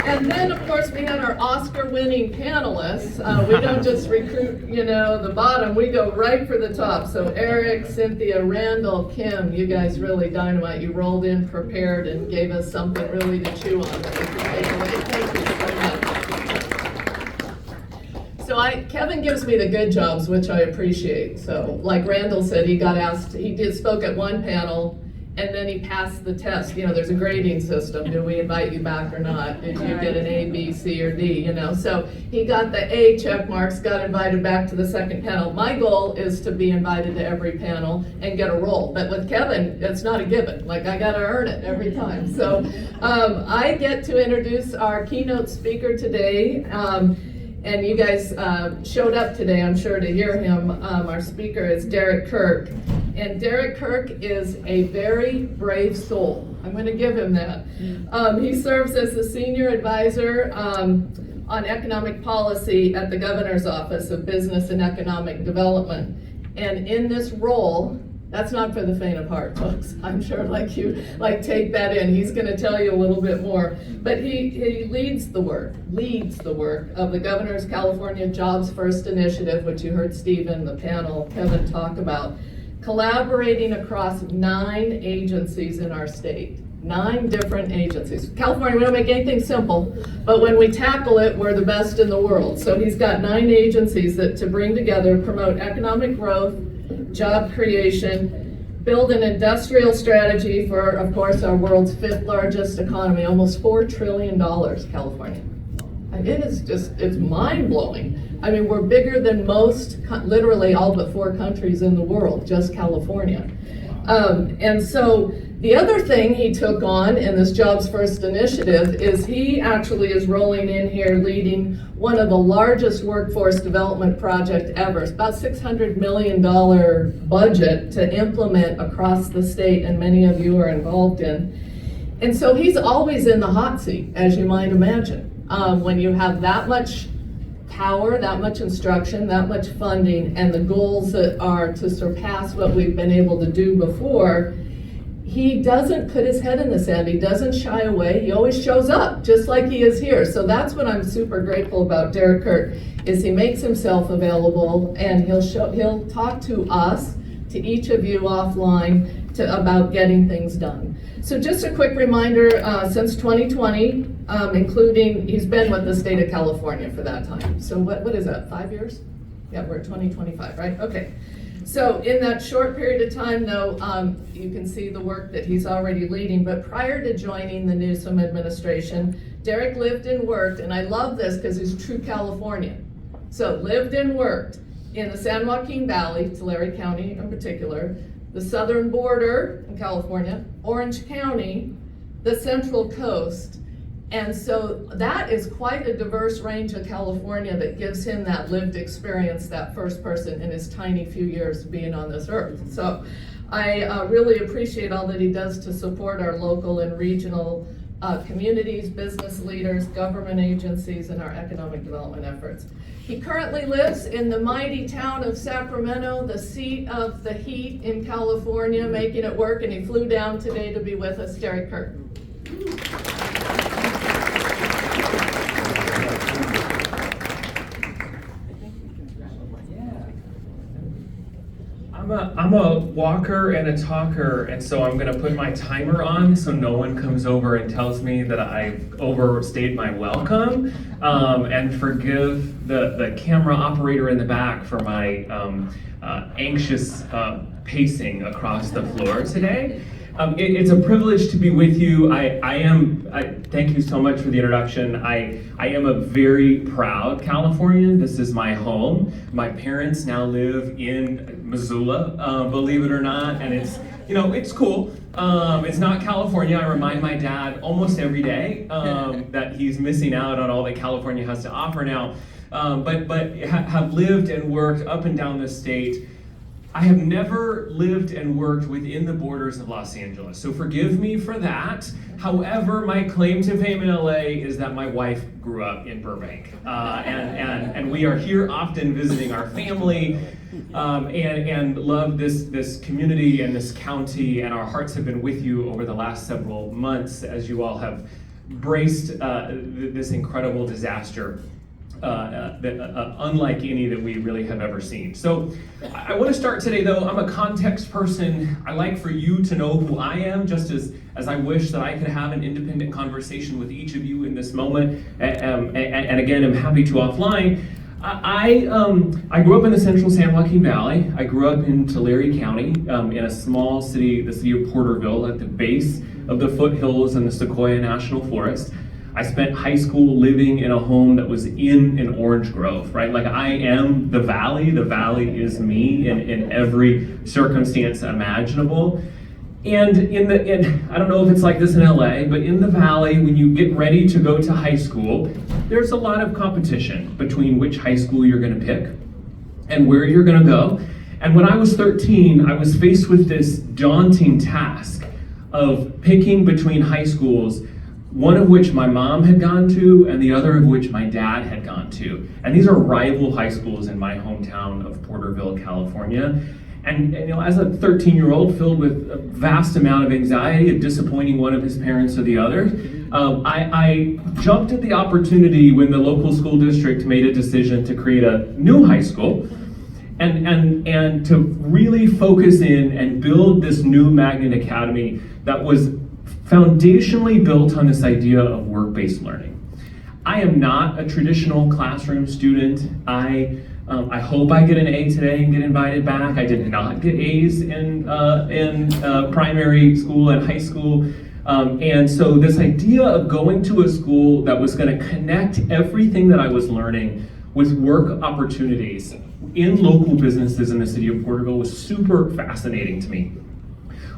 And then, of course, we had our Oscar-winning panelists. We don't just recruit, the bottom. We go right for the top. So Eric, Cynthia, Randall, Kim, you guys really dynamite. You rolled in prepared and gave us something really to chew on that we can take away. Thank you so much. So Kevin gives me the good jobs, which I appreciate. So like Randall said, he got asked, spoke at one panel, and then he passed the test. There's a grading system. Do we invite you back or not? Did you get an A, B, C, or D? So he got the A check marks, got invited back to the second panel. My goal is to be invited to every panel and get a role. But with Kevin, it's not a given. I got to earn it every time. So I get to introduce our keynote speaker today. And you guys showed up today, I'm sure, to hear him. Our speaker is Derek Kirk. And Derek Kirk is a very brave soul. I'm going to give him that. He serves as the senior advisor on economic policy at the Governor's Office of Business and Economic Development. And in this role, that's not for the faint of heart, folks. I'm sure take that in. He's going to tell you a little bit more. But he leads the work of the Governor's California Jobs First Initiative, which you heard Stephen, the panel, Kevin talk about, collaborating across 9 agencies in our state. 9 different agencies. California, we don't make anything simple, but when we tackle it, we're the best in the world. So he's got 9 agencies to bring together, promote economic growth, job creation, build an industrial strategy for, of course, our world's 5th largest economy, almost $4 trillion, California. It is it's mind-blowing. I mean, we're bigger than most, literally all but 4 countries in the world, just California. And so The other thing he took on in this Jobs First initiative is he actually is rolling in here leading one of the largest workforce development project ever. It's about $600 million budget to implement across the state, and many of you are involved in. And so he's always in the hot seat, as you might imagine. When you have that much power, that much instruction, that much funding, and the goals that are to surpass what we've been able to do before, he doesn't put his head in the sand. He doesn't shy away. He always shows up, just like he is here. So that's what I'm super grateful about Derek Kurt, is he makes himself available, and he'll talk to us, to each of you offline, about getting things done. So just a quick reminder, since 2020, including, he's been with the state of California for that time. So what is that, 5 years? Yeah, we're at 2025, right? Okay. So in that short period of time, though, you can see the work that he's already leading. But prior to joining the Newsom administration, Derek lived and worked, and I love this because he's true Californian. So lived and worked in the San Joaquin Valley, Tulare County in particular, the southern border in California, Orange County, the Central Coast. And so that is quite a diverse range of California that gives him that lived experience, that first person in his tiny few years being on this earth. So I really appreciate all that he does to support our local and regional communities, business leaders, government agencies, and our economic development efforts. He currently lives in the mighty town of Sacramento, the seat of the heat in California, making it work, and he flew down today to be with us. Derek Kurt. I'm a walker and a talker, and so I'm gonna put my timer on so no one comes over and tells me that I've overstayed my welcome, and forgive the camera operator in the back for my anxious pacing across the floor today. It's a privilege to be with you. I thank you so much for the introduction. I am a very proud Californian. This is my home. My parents now live in Missoula, believe it or not, and it's cool. It's not California. I remind my dad almost every day that he's missing out on all that California has to offer now. But have lived and worked up and down the state. I have never lived and worked within the borders of Los Angeles, so forgive me for that. However, my claim to fame in LA is that my wife grew up in Burbank, and we are here often visiting our family, and love this community and this county, and our hearts have been with you over the last several months as you all have braced this incredible disaster. Unlike any that we really have ever seen. So I want to start today, though. I'm a context person. I like for you to know who I am, just as I wish that I could have an independent conversation with each of you in this moment. And again, I'm happy to offline. I grew up in the central San Joaquin Valley. I grew up in Tulare County, in a small city, the city of Porterville, at the base of the foothills in the Sequoia National Forest. I spent high school living in a home that was in an orange grove, right? Like, I am the valley is me in every circumstance imaginable. And I don't know if it's like this in LA, but in the valley, when you get ready to go to high school, there's a lot of competition between which high school you're gonna pick and where you're gonna go. And when I was 13, I was faced with this daunting task of picking between high schools, one of which my mom had gone to and the other of which my dad had gone to. And these are rival high schools in my hometown of Porterville, California. And as a 13-year-old filled with a vast amount of anxiety of disappointing one of his parents or the other, I jumped at the opportunity when the local school district made a decision to create a new high school and to really focus in and build this new Magnet Academy that was foundationally built on this idea of work-based learning. I am not a traditional classroom student. I hope I get an A today and get invited back. I did not get A's in primary school and high school. And so this idea of going to a school that was going to connect everything that I was learning with work opportunities in local businesses in the city of Porterville was super fascinating to me.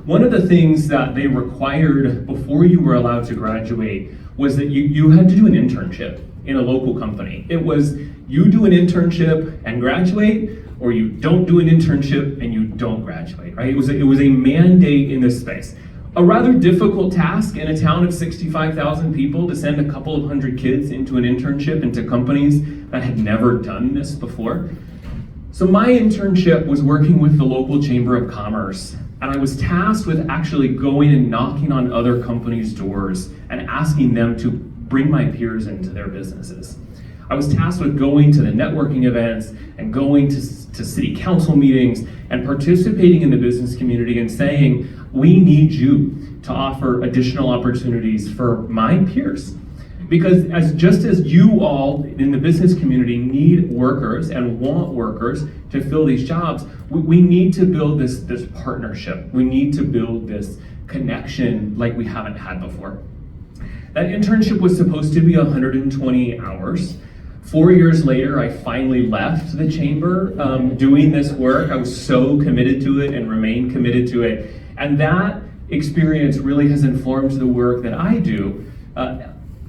one of the things that they required before you were allowed to graduate was that you had to do an internship in a local company. It was you do an internship and graduate, or you don't do an internship and you don't graduate, right? It was a mandate in this space. A rather difficult task in a town of 65,000 people to send a couple of hundred kids into an internship into companies that had never done this before. So my internship was working with the local Chamber of Commerce, and I was tasked with actually going and knocking on other companies' doors and asking them to bring my peers into their businesses. I was tasked with going to the networking events and going to city council meetings and participating in the business community and saying, we need you to offer additional opportunities for my peers. Because just as you all in the business community need workers and want workers to fill these jobs, we need to build this partnership. We need to build this connection like we haven't had before. That internship was supposed to be 120 hours. 4 years later, I finally left the chamber doing this work. I was so committed to it and remain committed to it. And that experience really has informed the work that I do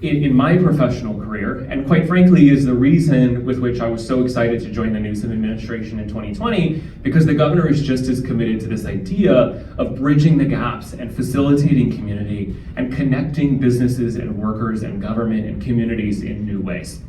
in my professional career, and quite frankly is the reason with which I was so excited to join the Newsom administration in 2020, because the governor is just as committed to this idea of bridging the gaps and facilitating community and connecting businesses and workers and government and communities in new ways.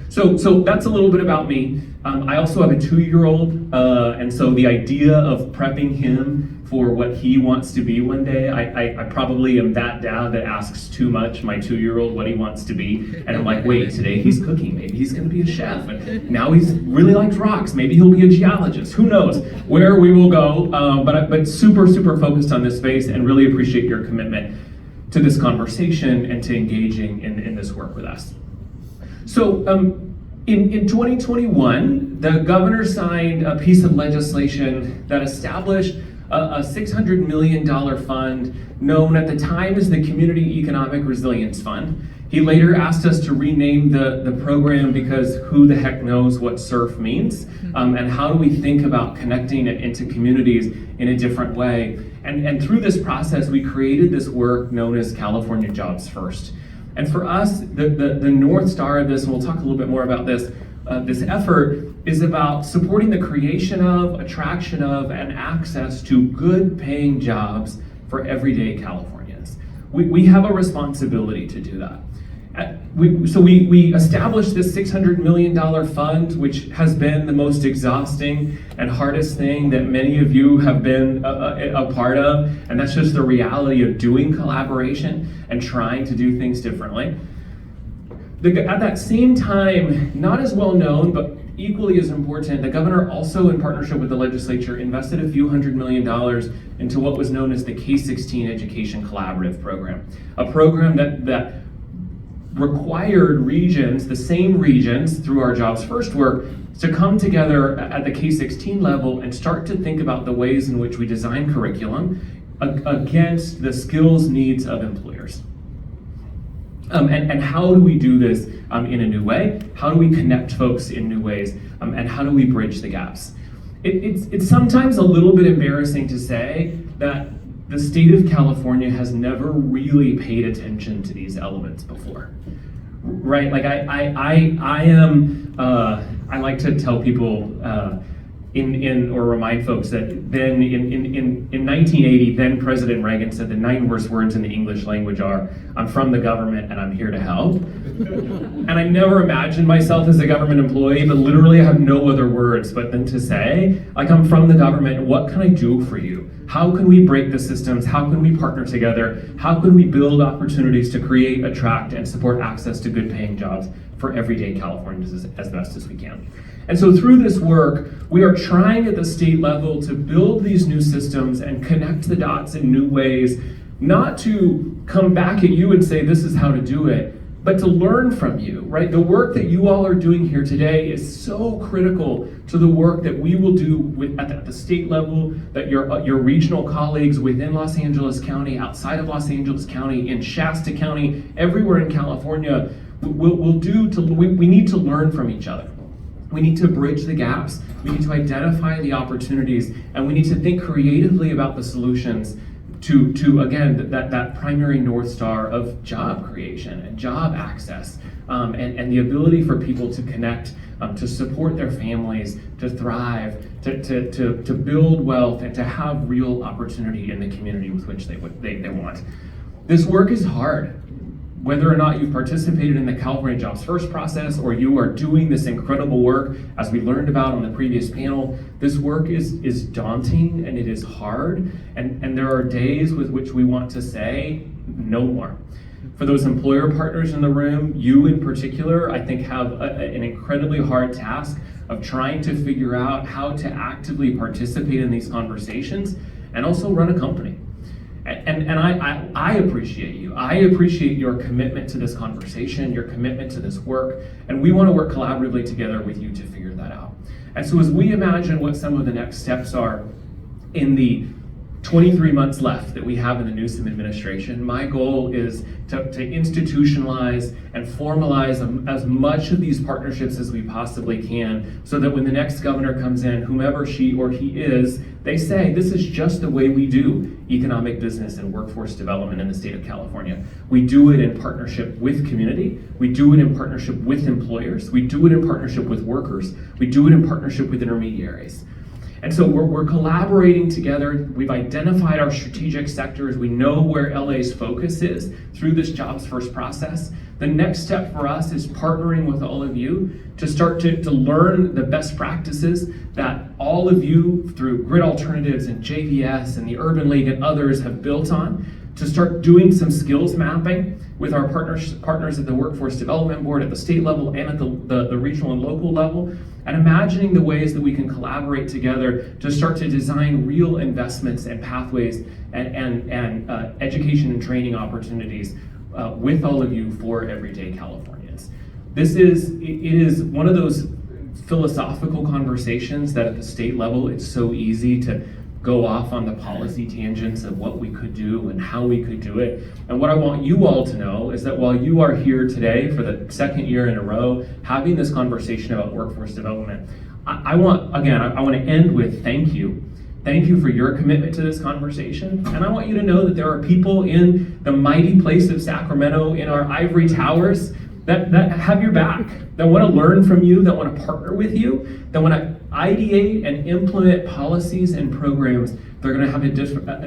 So that's a little bit about me. I also have a 2-year-old, and so the idea of prepping him for what he wants to be one day, I probably am that dad that asks too much my 2-year-old what he wants to be, and I'm like, wait, today he's cooking, maybe he's gonna be a chef, and now he's really likes rocks, maybe he'll be a geologist, who knows where we will go, but super focused on this space and really appreciate your commitment to this conversation and to engaging in this work with us. So in 2021, the governor signed a piece of legislation that established a $600 million fund known at the time as the Community Economic Resilience Fund. He later asked us to rename the program because who the heck knows what SURF means, and how do we think about connecting it into communities in a different way. And through this process, we created this work known as California Jobs First. And for us, the North Star of this, and we'll talk a little bit more about this, this effort is about supporting the creation of, attraction of, and access to good paying jobs for everyday Californians. We have a responsibility to do that. So we established this $600 million fund, which has been the most exhausting and hardest thing that many of you have been a part of, and that's just the reality of doing collaboration and trying to do things differently. At that same time, not as well known, but equally as important, the governor also, in partnership with the legislature, invested a few $100 million into what was known as the K-16 Education Collaborative Program, a program that required regions, the same regions, through our Jobs First work, to come together at the K-16 level and start to think about the ways in which we design curriculum against the skills needs of employers. And how do we do this in a new way? How do we connect folks in new ways? And how do we bridge the gaps? It's sometimes a little bit embarrassing to say that the state of California has never really paid attention to these elements before, right? Like I like to tell people or remind folks that then in 1980, then President Reagan said the 9 worst words in the English language are, "I'm from the government and I'm here to help." And I never imagined myself as a government employee, but literally I have no other words but then to say, like, I'm from the government, what can I do for you? How can we break the systems? How can we partner together? How can we build opportunities to create, attract, and support access to good paying jobs for everyday Californians as best as we can? And so through this work, we are trying at the state level to build these new systems and connect the dots in new ways, not to come back at you and say, this is how to do it, but to learn from you, right? The work that you all are doing here today is so critical to the work that we will do at the state level, that your regional colleagues within Los Angeles County, outside of Los Angeles County, in Shasta County, everywhere in California, will do. We need to learn from each other. We need to bridge the gaps, we need to identify the opportunities, and we need to think creatively about the solutions to again, that primary North Star of job creation and job access, and the ability for people to connect, to support their families, to thrive, to build wealth, and to have real opportunity in the community with which they want. This work is hard. Whether or not you've participated in the California Jobs First process or you are doing this incredible work, as we learned about on the previous panel, this work is daunting and it is hard, and there are days with which we want to say, no more. For those employer partners in the room, you in particular, I think have an incredibly hard task of trying to figure out how to actively participate in these conversations and also run a company. And I appreciate you. I appreciate your commitment to this conversation, your commitment to this work, and we want to work collaboratively together with you to figure that out. And so as we imagine what some of the next steps are in the 23 months left that we have in the Newsom administration, my goal is to institutionalize and formalize as much of these partnerships as we possibly can, so that when the next governor comes in, whomever she or he is, they say, this is just the way we do economic business and workforce development in the state of California. We do it in partnership with community. We do it in partnership with employers. We do it in partnership with workers. We do it in partnership with intermediaries. And so we're collaborating together. We've identified our strategic sectors. We know where LA's focus is through this Jobs First process. The next step for us is partnering with all of you to start to learn the best practices that all of you through Grid Alternatives and JVS and the Urban League and others have built on, to start doing some skills mapping with our partners at the Workforce Development Board at the state level and at the regional and local level, and imagining the ways that we can collaborate together to start to design real investments and pathways and education and training opportunities with all of you for everyday Californians. It is one of those philosophical conversations that at the state level, it's so easy to go off on the policy tangents of what we could do and how we could do it. And what I want you all to know is that while you are here today for the second year in a row having this conversation about workforce development, I want to end with thank you. Thank you for your commitment to this conversation. And I want you to know that there are people in the mighty place of Sacramento, in our ivory towers, that have your back, that want to learn from you, that want to partner with you, that want to ideate and implement policies and programs that are going to have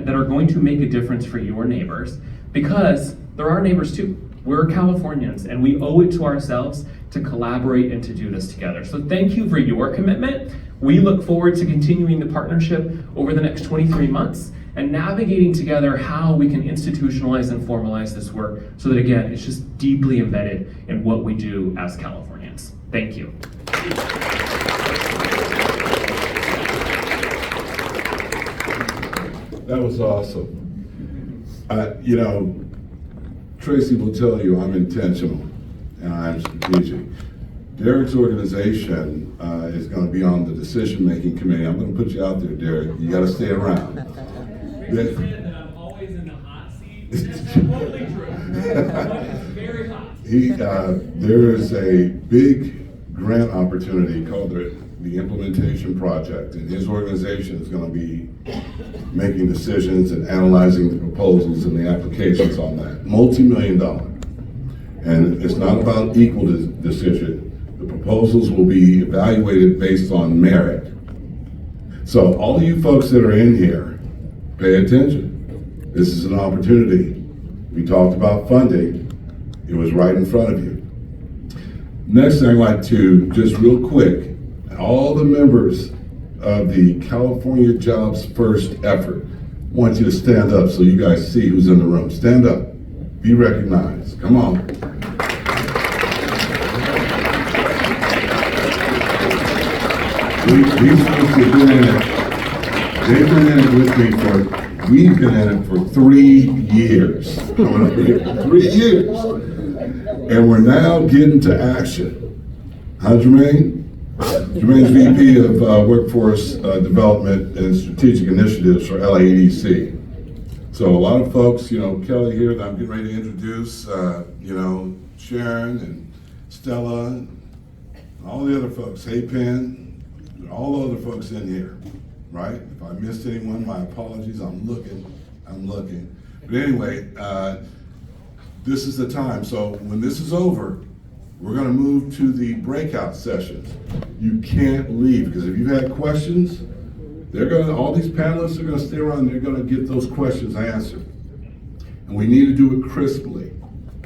that are going to make a difference for your neighbors, because they're our neighbors too. We're Californians, and we owe it to ourselves to collaborate and to do this together. So thank you for your commitment. We look forward to continuing the partnership over the next 23 months and navigating together how we can institutionalize and formalize this work so that, again, it's just deeply embedded in what we do as Californians. Thank you. That was awesome. Tracy will tell you I'm intentional and I'm strategic. Derek's organization is going to be on the decision-making committee. I'm going to put you out there, Derek. You got to stay around. That I'm always in the hot seat. That's totally true. It's very hot. There is a big grant opportunity called the Implementation Project, and his organization is going to be making decisions and analyzing the proposals and the applications on that. Multi-million-dollar. And it's not about equal decision. The proposals will be evaluated based on merit. So all of you folks that are in here, pay attention. This is an opportunity. We talked about funding. It was right in front of you. Next thing I'd like to, just real quick, all the members of the California Jobs First effort, I want you to stand up so you guys see who's in the room. Stand up. Be recognized. Come on. These folks have been in it. They've been in it with me we've been in it for 3 years. 3 years. And we're now getting to action. Huh, Jermaine? Jermaine's VP of Workforce Development and Strategic Initiatives for LAEDC. So a lot of folks, Kelly here that I'm getting ready to introduce, Sharon and Stella, all the other folks, hey Penn, all the other folks in here, right? If I missed anyone, my apologies, I'm looking. But anyway, this is the time. So when this is over, we're gonna move to the breakout sessions. You can't leave, because if you've had questions, all these panelists are gonna stay around and they're gonna get those questions answered. And we need to do it crisply,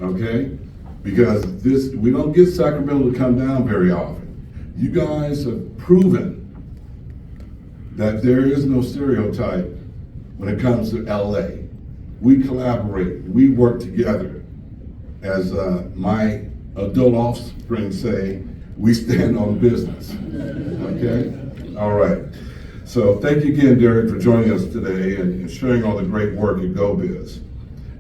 okay? Because we don't get Sacramento to come down very often. You guys have proven that there is no stereotype when it comes to LA. We collaborate, we work together. As my adult offspring say, we stand on business, okay? All right, so thank you again, Derek, for joining us today and sharing all the great work at GoBiz.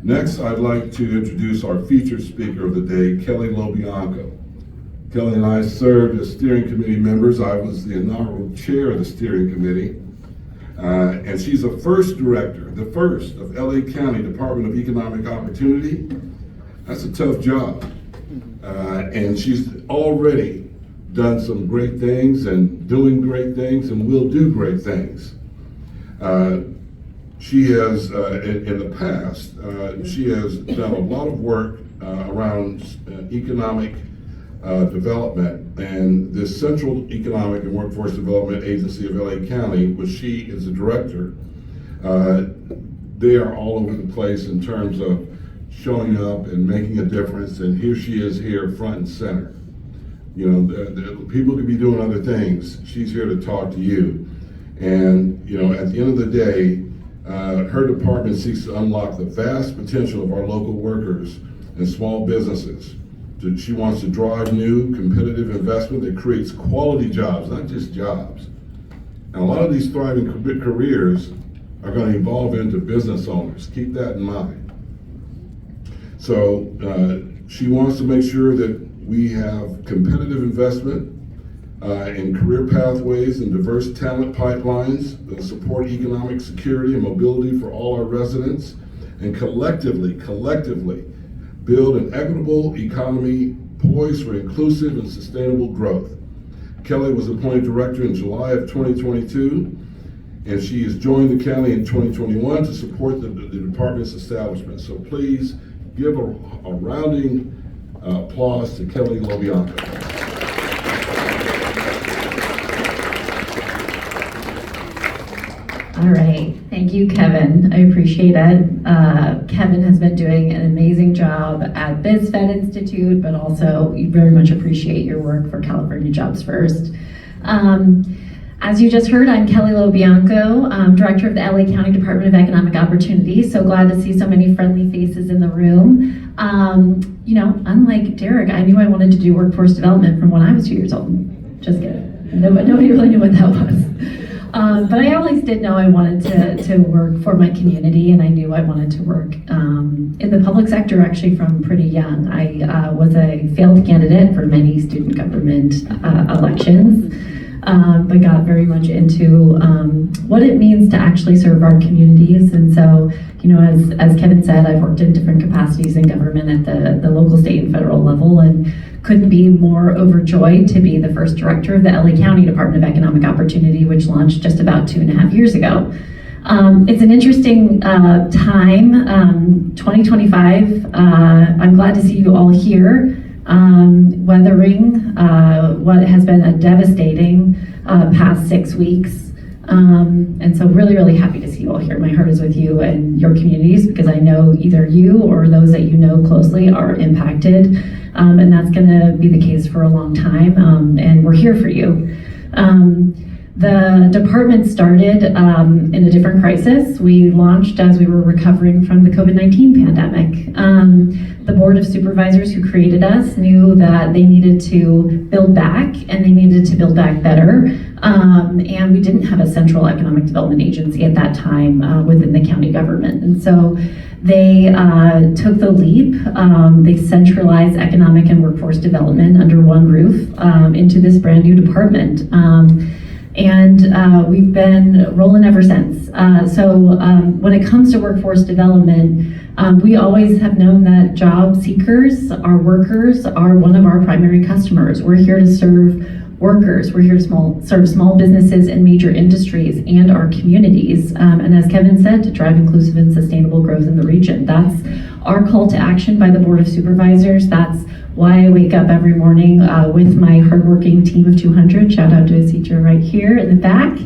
Next, I'd like to introduce our featured speaker of the day, Kelly Lobianco. Kelly and I served as steering committee members. I was the inaugural chair of the steering committee. And she's the first director of LA County Department of Economic Opportunity. That's a tough job. And she's already done some great things and doing great things and will do great things. She has, in the past, she has done a lot of work around economic development, and the Central Economic and Workforce Development Agency of LA County, which she is the director, they are all over the place in terms of showing up and making a difference, and here she is here front and center. You know, people could be doing other things. She's here to talk to you. And, you know, at the end of the day, her department seeks to unlock the vast potential of our local workers and small businesses. She wants to drive new, competitive investment that creates quality jobs, not just jobs. And a lot of these thriving careers are going to evolve into business owners. Keep that in mind. So she wants to make sure that we have competitive investment in career pathways and diverse talent pipelines that support economic security and mobility for all our residents, and collectively build an equitable economy poised for inclusive and sustainable growth. Kelly was appointed director in July of 2022, and she has joined the county in 2021 to support the department's establishment. So please give a rounding applause to Kelly Lobianco. All right, thank you, Kevin. I appreciate it. Kevin has been doing an amazing job at BizFed Institute, but also we very much appreciate your work for California Jobs First. As you just heard, I'm Kelly Lobianco, Director of the LA County Department of Economic Opportunity. So glad to see so many friendly faces in the room. You know, unlike Derek, I knew I wanted to do workforce development from when I was 2 years old. Just kidding. Nobody really knew what that was. But I always did know I wanted to work for my community, and I knew I wanted to work in the public sector actually from pretty young. I was a failed candidate for many student government elections, but got very much into what it means to actually serve our communities. And so, you know, as Kevin said, I've worked in different capacities in government at the local, state, and federal level, and couldn't be more overjoyed to be the first director of the LA County Department of Economic Opportunity, which launched just about 2.5 years ago. It's an interesting time, 2025. I'm glad to see you all here, weathering what has been a devastating past 6 weeks. And so really happy to see you all here. My heart is with you and your communities, because I know either you or those that you know closely are impacted. And that's gonna be the case for a long time, and we're here for you. The department started in a different crisis. We launched as we were recovering from the COVID-19 pandemic. The Board of Supervisors who created us knew that they needed to build back, and they needed to build back better. And we didn't have a central economic development agency at that time within the county government. And so they took the leap. They centralized economic and workforce development under one roof into this brand new department. And we've been rolling ever since. So when it comes to workforce development, we always have known that job seekers, our workers, are one of our primary customers. We're here to serve workers. We're here to serve small businesses and major industries and our communities. And as Kevin said, to drive inclusive and sustainable growth in the region. That's our call to action by the Board of Supervisors. That's why I wake up every morning with my hardworking team of 200. Shout out to Asitra right here in the back.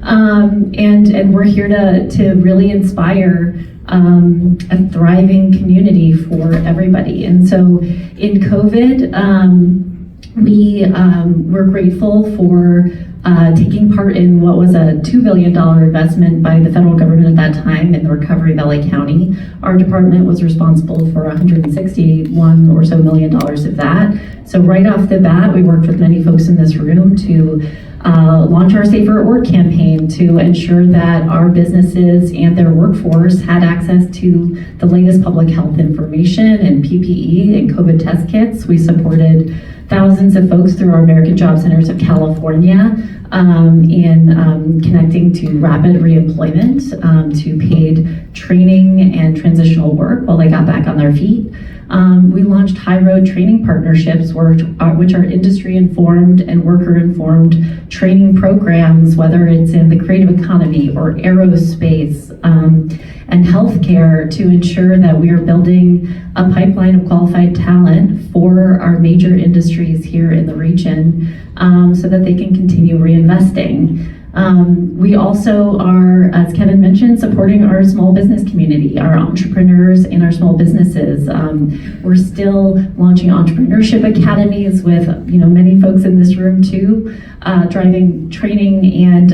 And we're here to really inspire a thriving community for everybody. And so in COVID, we're grateful for taking part in what was a $2 billion investment by the federal government at that time in the recovery of LA County. Our department was responsible for $161 or so million of that. So right off the bat, we worked with many folks in this room to launch our Safer at Work campaign to ensure that our businesses and their workforce had access to the latest public health information and PPE and COVID test kits. We supported thousands of folks through our American Job Centers of California in connecting to rapid reemployment, to paid training and transitional work while they got back on their feet. We launched high road training partnerships, which are industry-informed and worker-informed training programs, whether it's in the creative economy or aerospace and healthcare, to ensure that we are building a pipeline of qualified talent for our major industries here in the region so that they can continue reinvesting. We also are, as Kevin mentioned, supporting our small business community, our entrepreneurs and our small businesses. We're still launching entrepreneurship academies with many folks in this room too, driving training and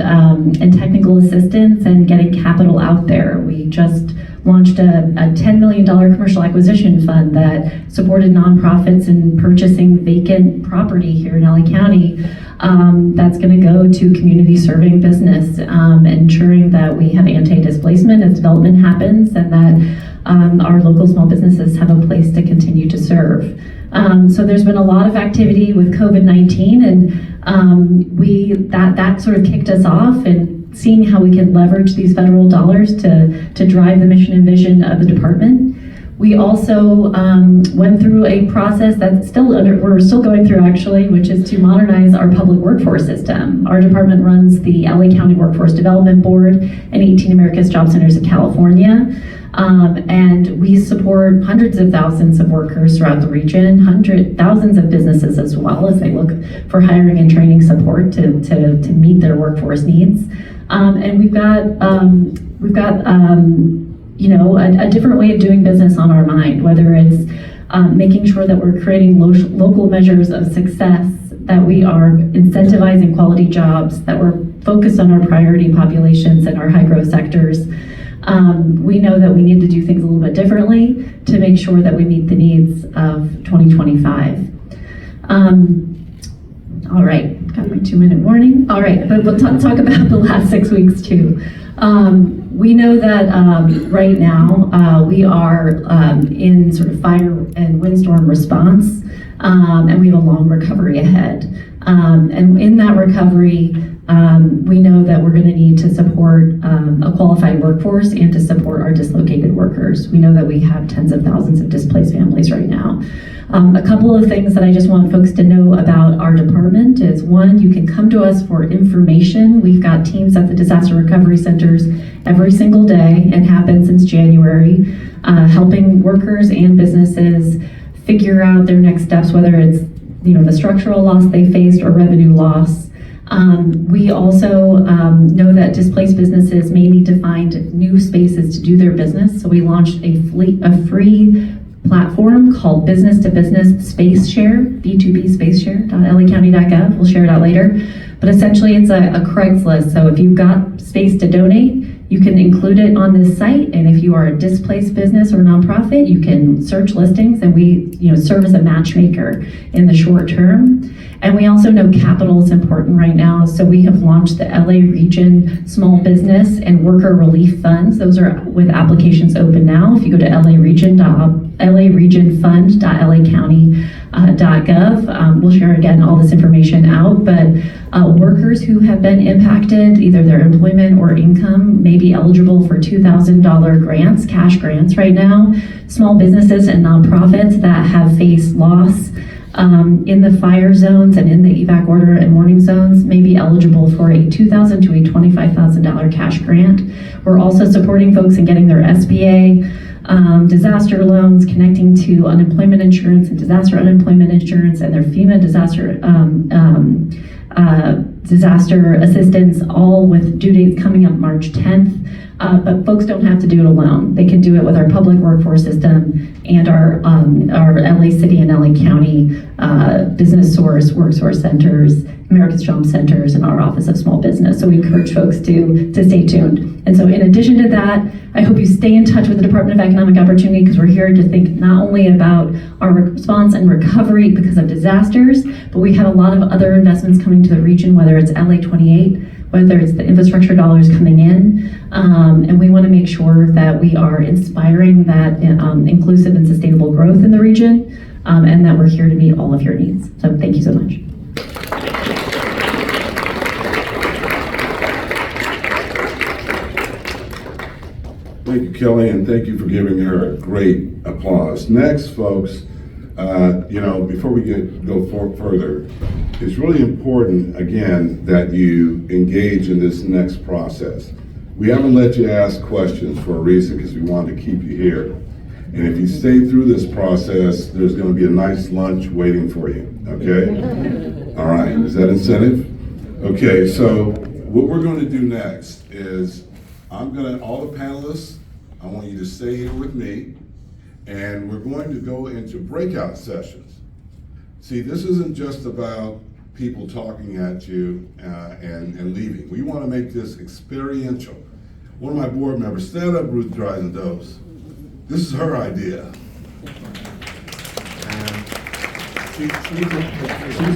technical assistance and getting capital out there. We just launched a $10 million commercial acquisition fund that supported nonprofits in purchasing vacant property here in LA County. That's going to go to community serving business, ensuring that we have anti-displacement as development happens and that our local small businesses have a place to continue to serve. So there's been a lot of activity with COVID-19 and that sort of kicked us off, and seeing how we can leverage these federal dollars to drive the mission and vision of the department. We also went through a process that's we're still going through actually, which is to modernize our public workforce system. Our department runs the LA County Workforce Development Board and 18 America's Job Centers of California. And we support hundreds of thousands of workers throughout the region, thousands of businesses as well, as they look for hiring and training support to meet their workforce needs. And we've got a different way of doing business on our mind, whether it's making sure that we're creating local measures of success, that we are incentivizing quality jobs, that we're focused on our priority populations and our high growth sectors. We know that we need to do things a little bit differently to make sure that we meet the needs of 2025. All right, got my 2-minute warning. All right, but we'll talk about the last 6 weeks too. We know that right now we are in sort of fire and windstorm response, and we have a long recovery ahead. And in that recovery, we know that we're going to need to support a qualified workforce and to support our dislocated workers. We know that we have tens of thousands of displaced families right now. A couple of things that I just want folks to know about our department is, one, you can come to us for information. We've got teams at the disaster recovery centers every single day and have been since January, helping workers and businesses figure out their next steps, whether it's the structural loss they faced or revenue loss. We also know that displaced businesses may need to find new spaces to do their business. So we launched a free platform called Business to Business Space Share, B2B Space Share.lacounty.gov. We'll share it out later. But essentially it's a Craigslist. So if you've got space to donate, you can include it on this site. And if you are a displaced business or nonprofit, you can search listings, and we serve as a matchmaker in the short term. And we also know capital is important right now. So we have launched the LA Region Small Business and Worker Relief Funds. Those are with applications open now. If you go to laregionfund.lacounty, We'll share again all this information out, but workers who have been impacted, either their employment or income, may be eligible for $2,000 grants, cash grants right now. Small businesses and nonprofits that have faced loss in the fire zones and in the evac order and warning zones may be eligible for a $2,000 to a $25,000 cash grant. We're also supporting folks in getting their SBA disaster loans, connecting to unemployment insurance and disaster unemployment insurance, and their FEMA disaster assistance, all with due dates coming up March 10th. But folks don't have to do it alone. They can do it with our public workforce system and our LA City and LA County business source, work source centers, America's Job Centers, and our Office of Small Business. So we encourage folks to stay tuned. And so in addition to that, I hope you stay in touch with the Department of Economic Opportunity, because we're here to think not only about our response and recovery because of disasters, but we have a lot of other investments coming to the region, whether it's LA 28, whether it's the infrastructure dollars coming in, and we want to make sure that we are inspiring that inclusive and sustainable growth in the region, and that we're here to meet all of your needs. So thank you so much. Thank you, Kelly, and thank you for giving her a great applause. Next, folks, before we go further, it's really important, again, that you engage in this next process. We haven't let you ask questions for a reason, because we wanted to keep you here. And if you stay through this process, there's going to be a nice lunch waiting for you, okay? All right, is that incentive? Okay, so what we're going to do next is all the panelists, I want you to stay here with me, and we're going to go into breakout sessions. See, this isn't just about people talking at you and leaving. We want to make this experiential. One of my board members, stand up, Ruth Dreisendose. This is her idea. And she's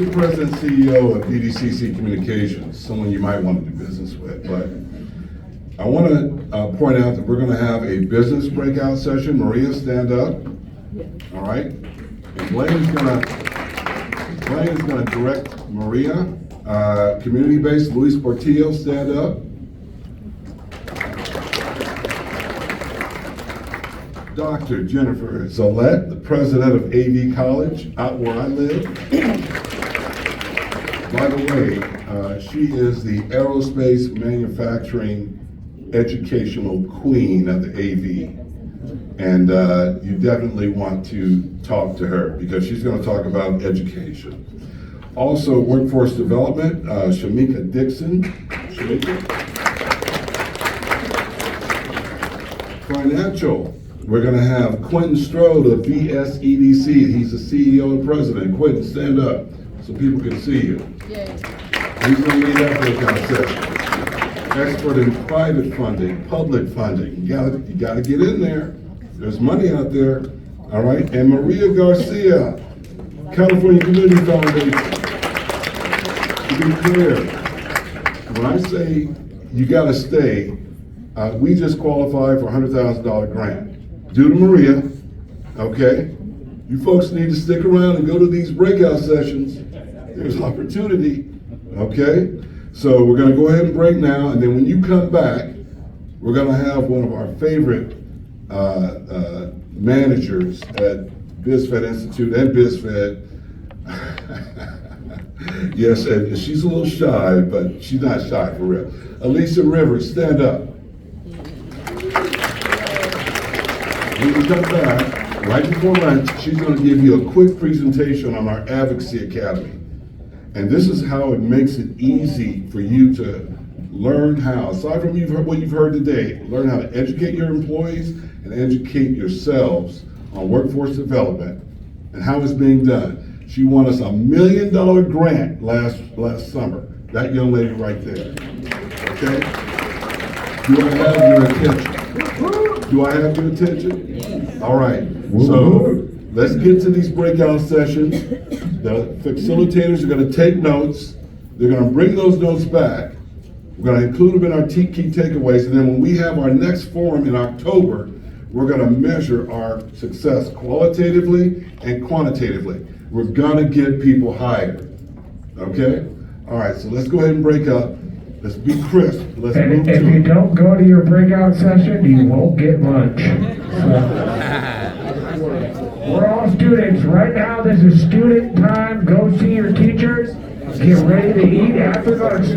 the president and CEO of DDCC Communications, someone you might want to do business with. But I want to point out that we're going to have a business breakout session. Maria, stand up. All right. And Blaine is going to direct Maria. Community-based, Luis Portillo, stand up. Dr. Jennifer Zolette, the president of AV College, out where I live. By the way, she is the aerospace manufacturing educational queen of the AV. And you definitely want to talk to her, because she's going to talk about education. Also, workforce development, Shamika Dixon. Shamika. Financial, we're going to have Quentin Strode of VSEDC. He's the CEO and president. Quentin, stand up so people can see you. Yay. He's going to lead that breakout session. Expert in private funding, public funding. You gotta get in there. There's money out there. All right. And Maria Garcia, California Community Foundation. To be clear, when I say you gotta stay, we just qualified for a $100,000 grant due to Maria. Okay. You folks need to stick around and go to these breakout sessions. There's opportunity. Okay. So we're going to go ahead and break now, and then when you come back, we're going to have one of our favorite managers at BizFed Institute and BizFed. Yes, and she's a little shy, but she's not shy for real. Alicia Rivers, stand up. When we come back, right before lunch, she's going to give you a quick presentation on our Advocacy Academy. And this is how it makes it easy for you to learn how, aside from what you've heard today, learn how to educate your employees and educate yourselves on workforce development and how it's being done. She won us $1 million grant last summer. That young lady right there. Okay? Do I have your attention? Do I have your attention? Yes. All right. So let's get to these breakout sessions. The facilitators are going to take notes. They're going to bring those notes back. We're going to include them in our key takeaways. And then when we have our next forum in October, We're gonna measure our success qualitatively and quantitatively. We're gonna get people hired, okay? All right, so let's go ahead and break up. Let's be crisp. Let's move And to if you don't go to your breakout session, you won't get lunch. We're all students. Right now, this is student time. Go see your teachers. Get ready to eat after lunch.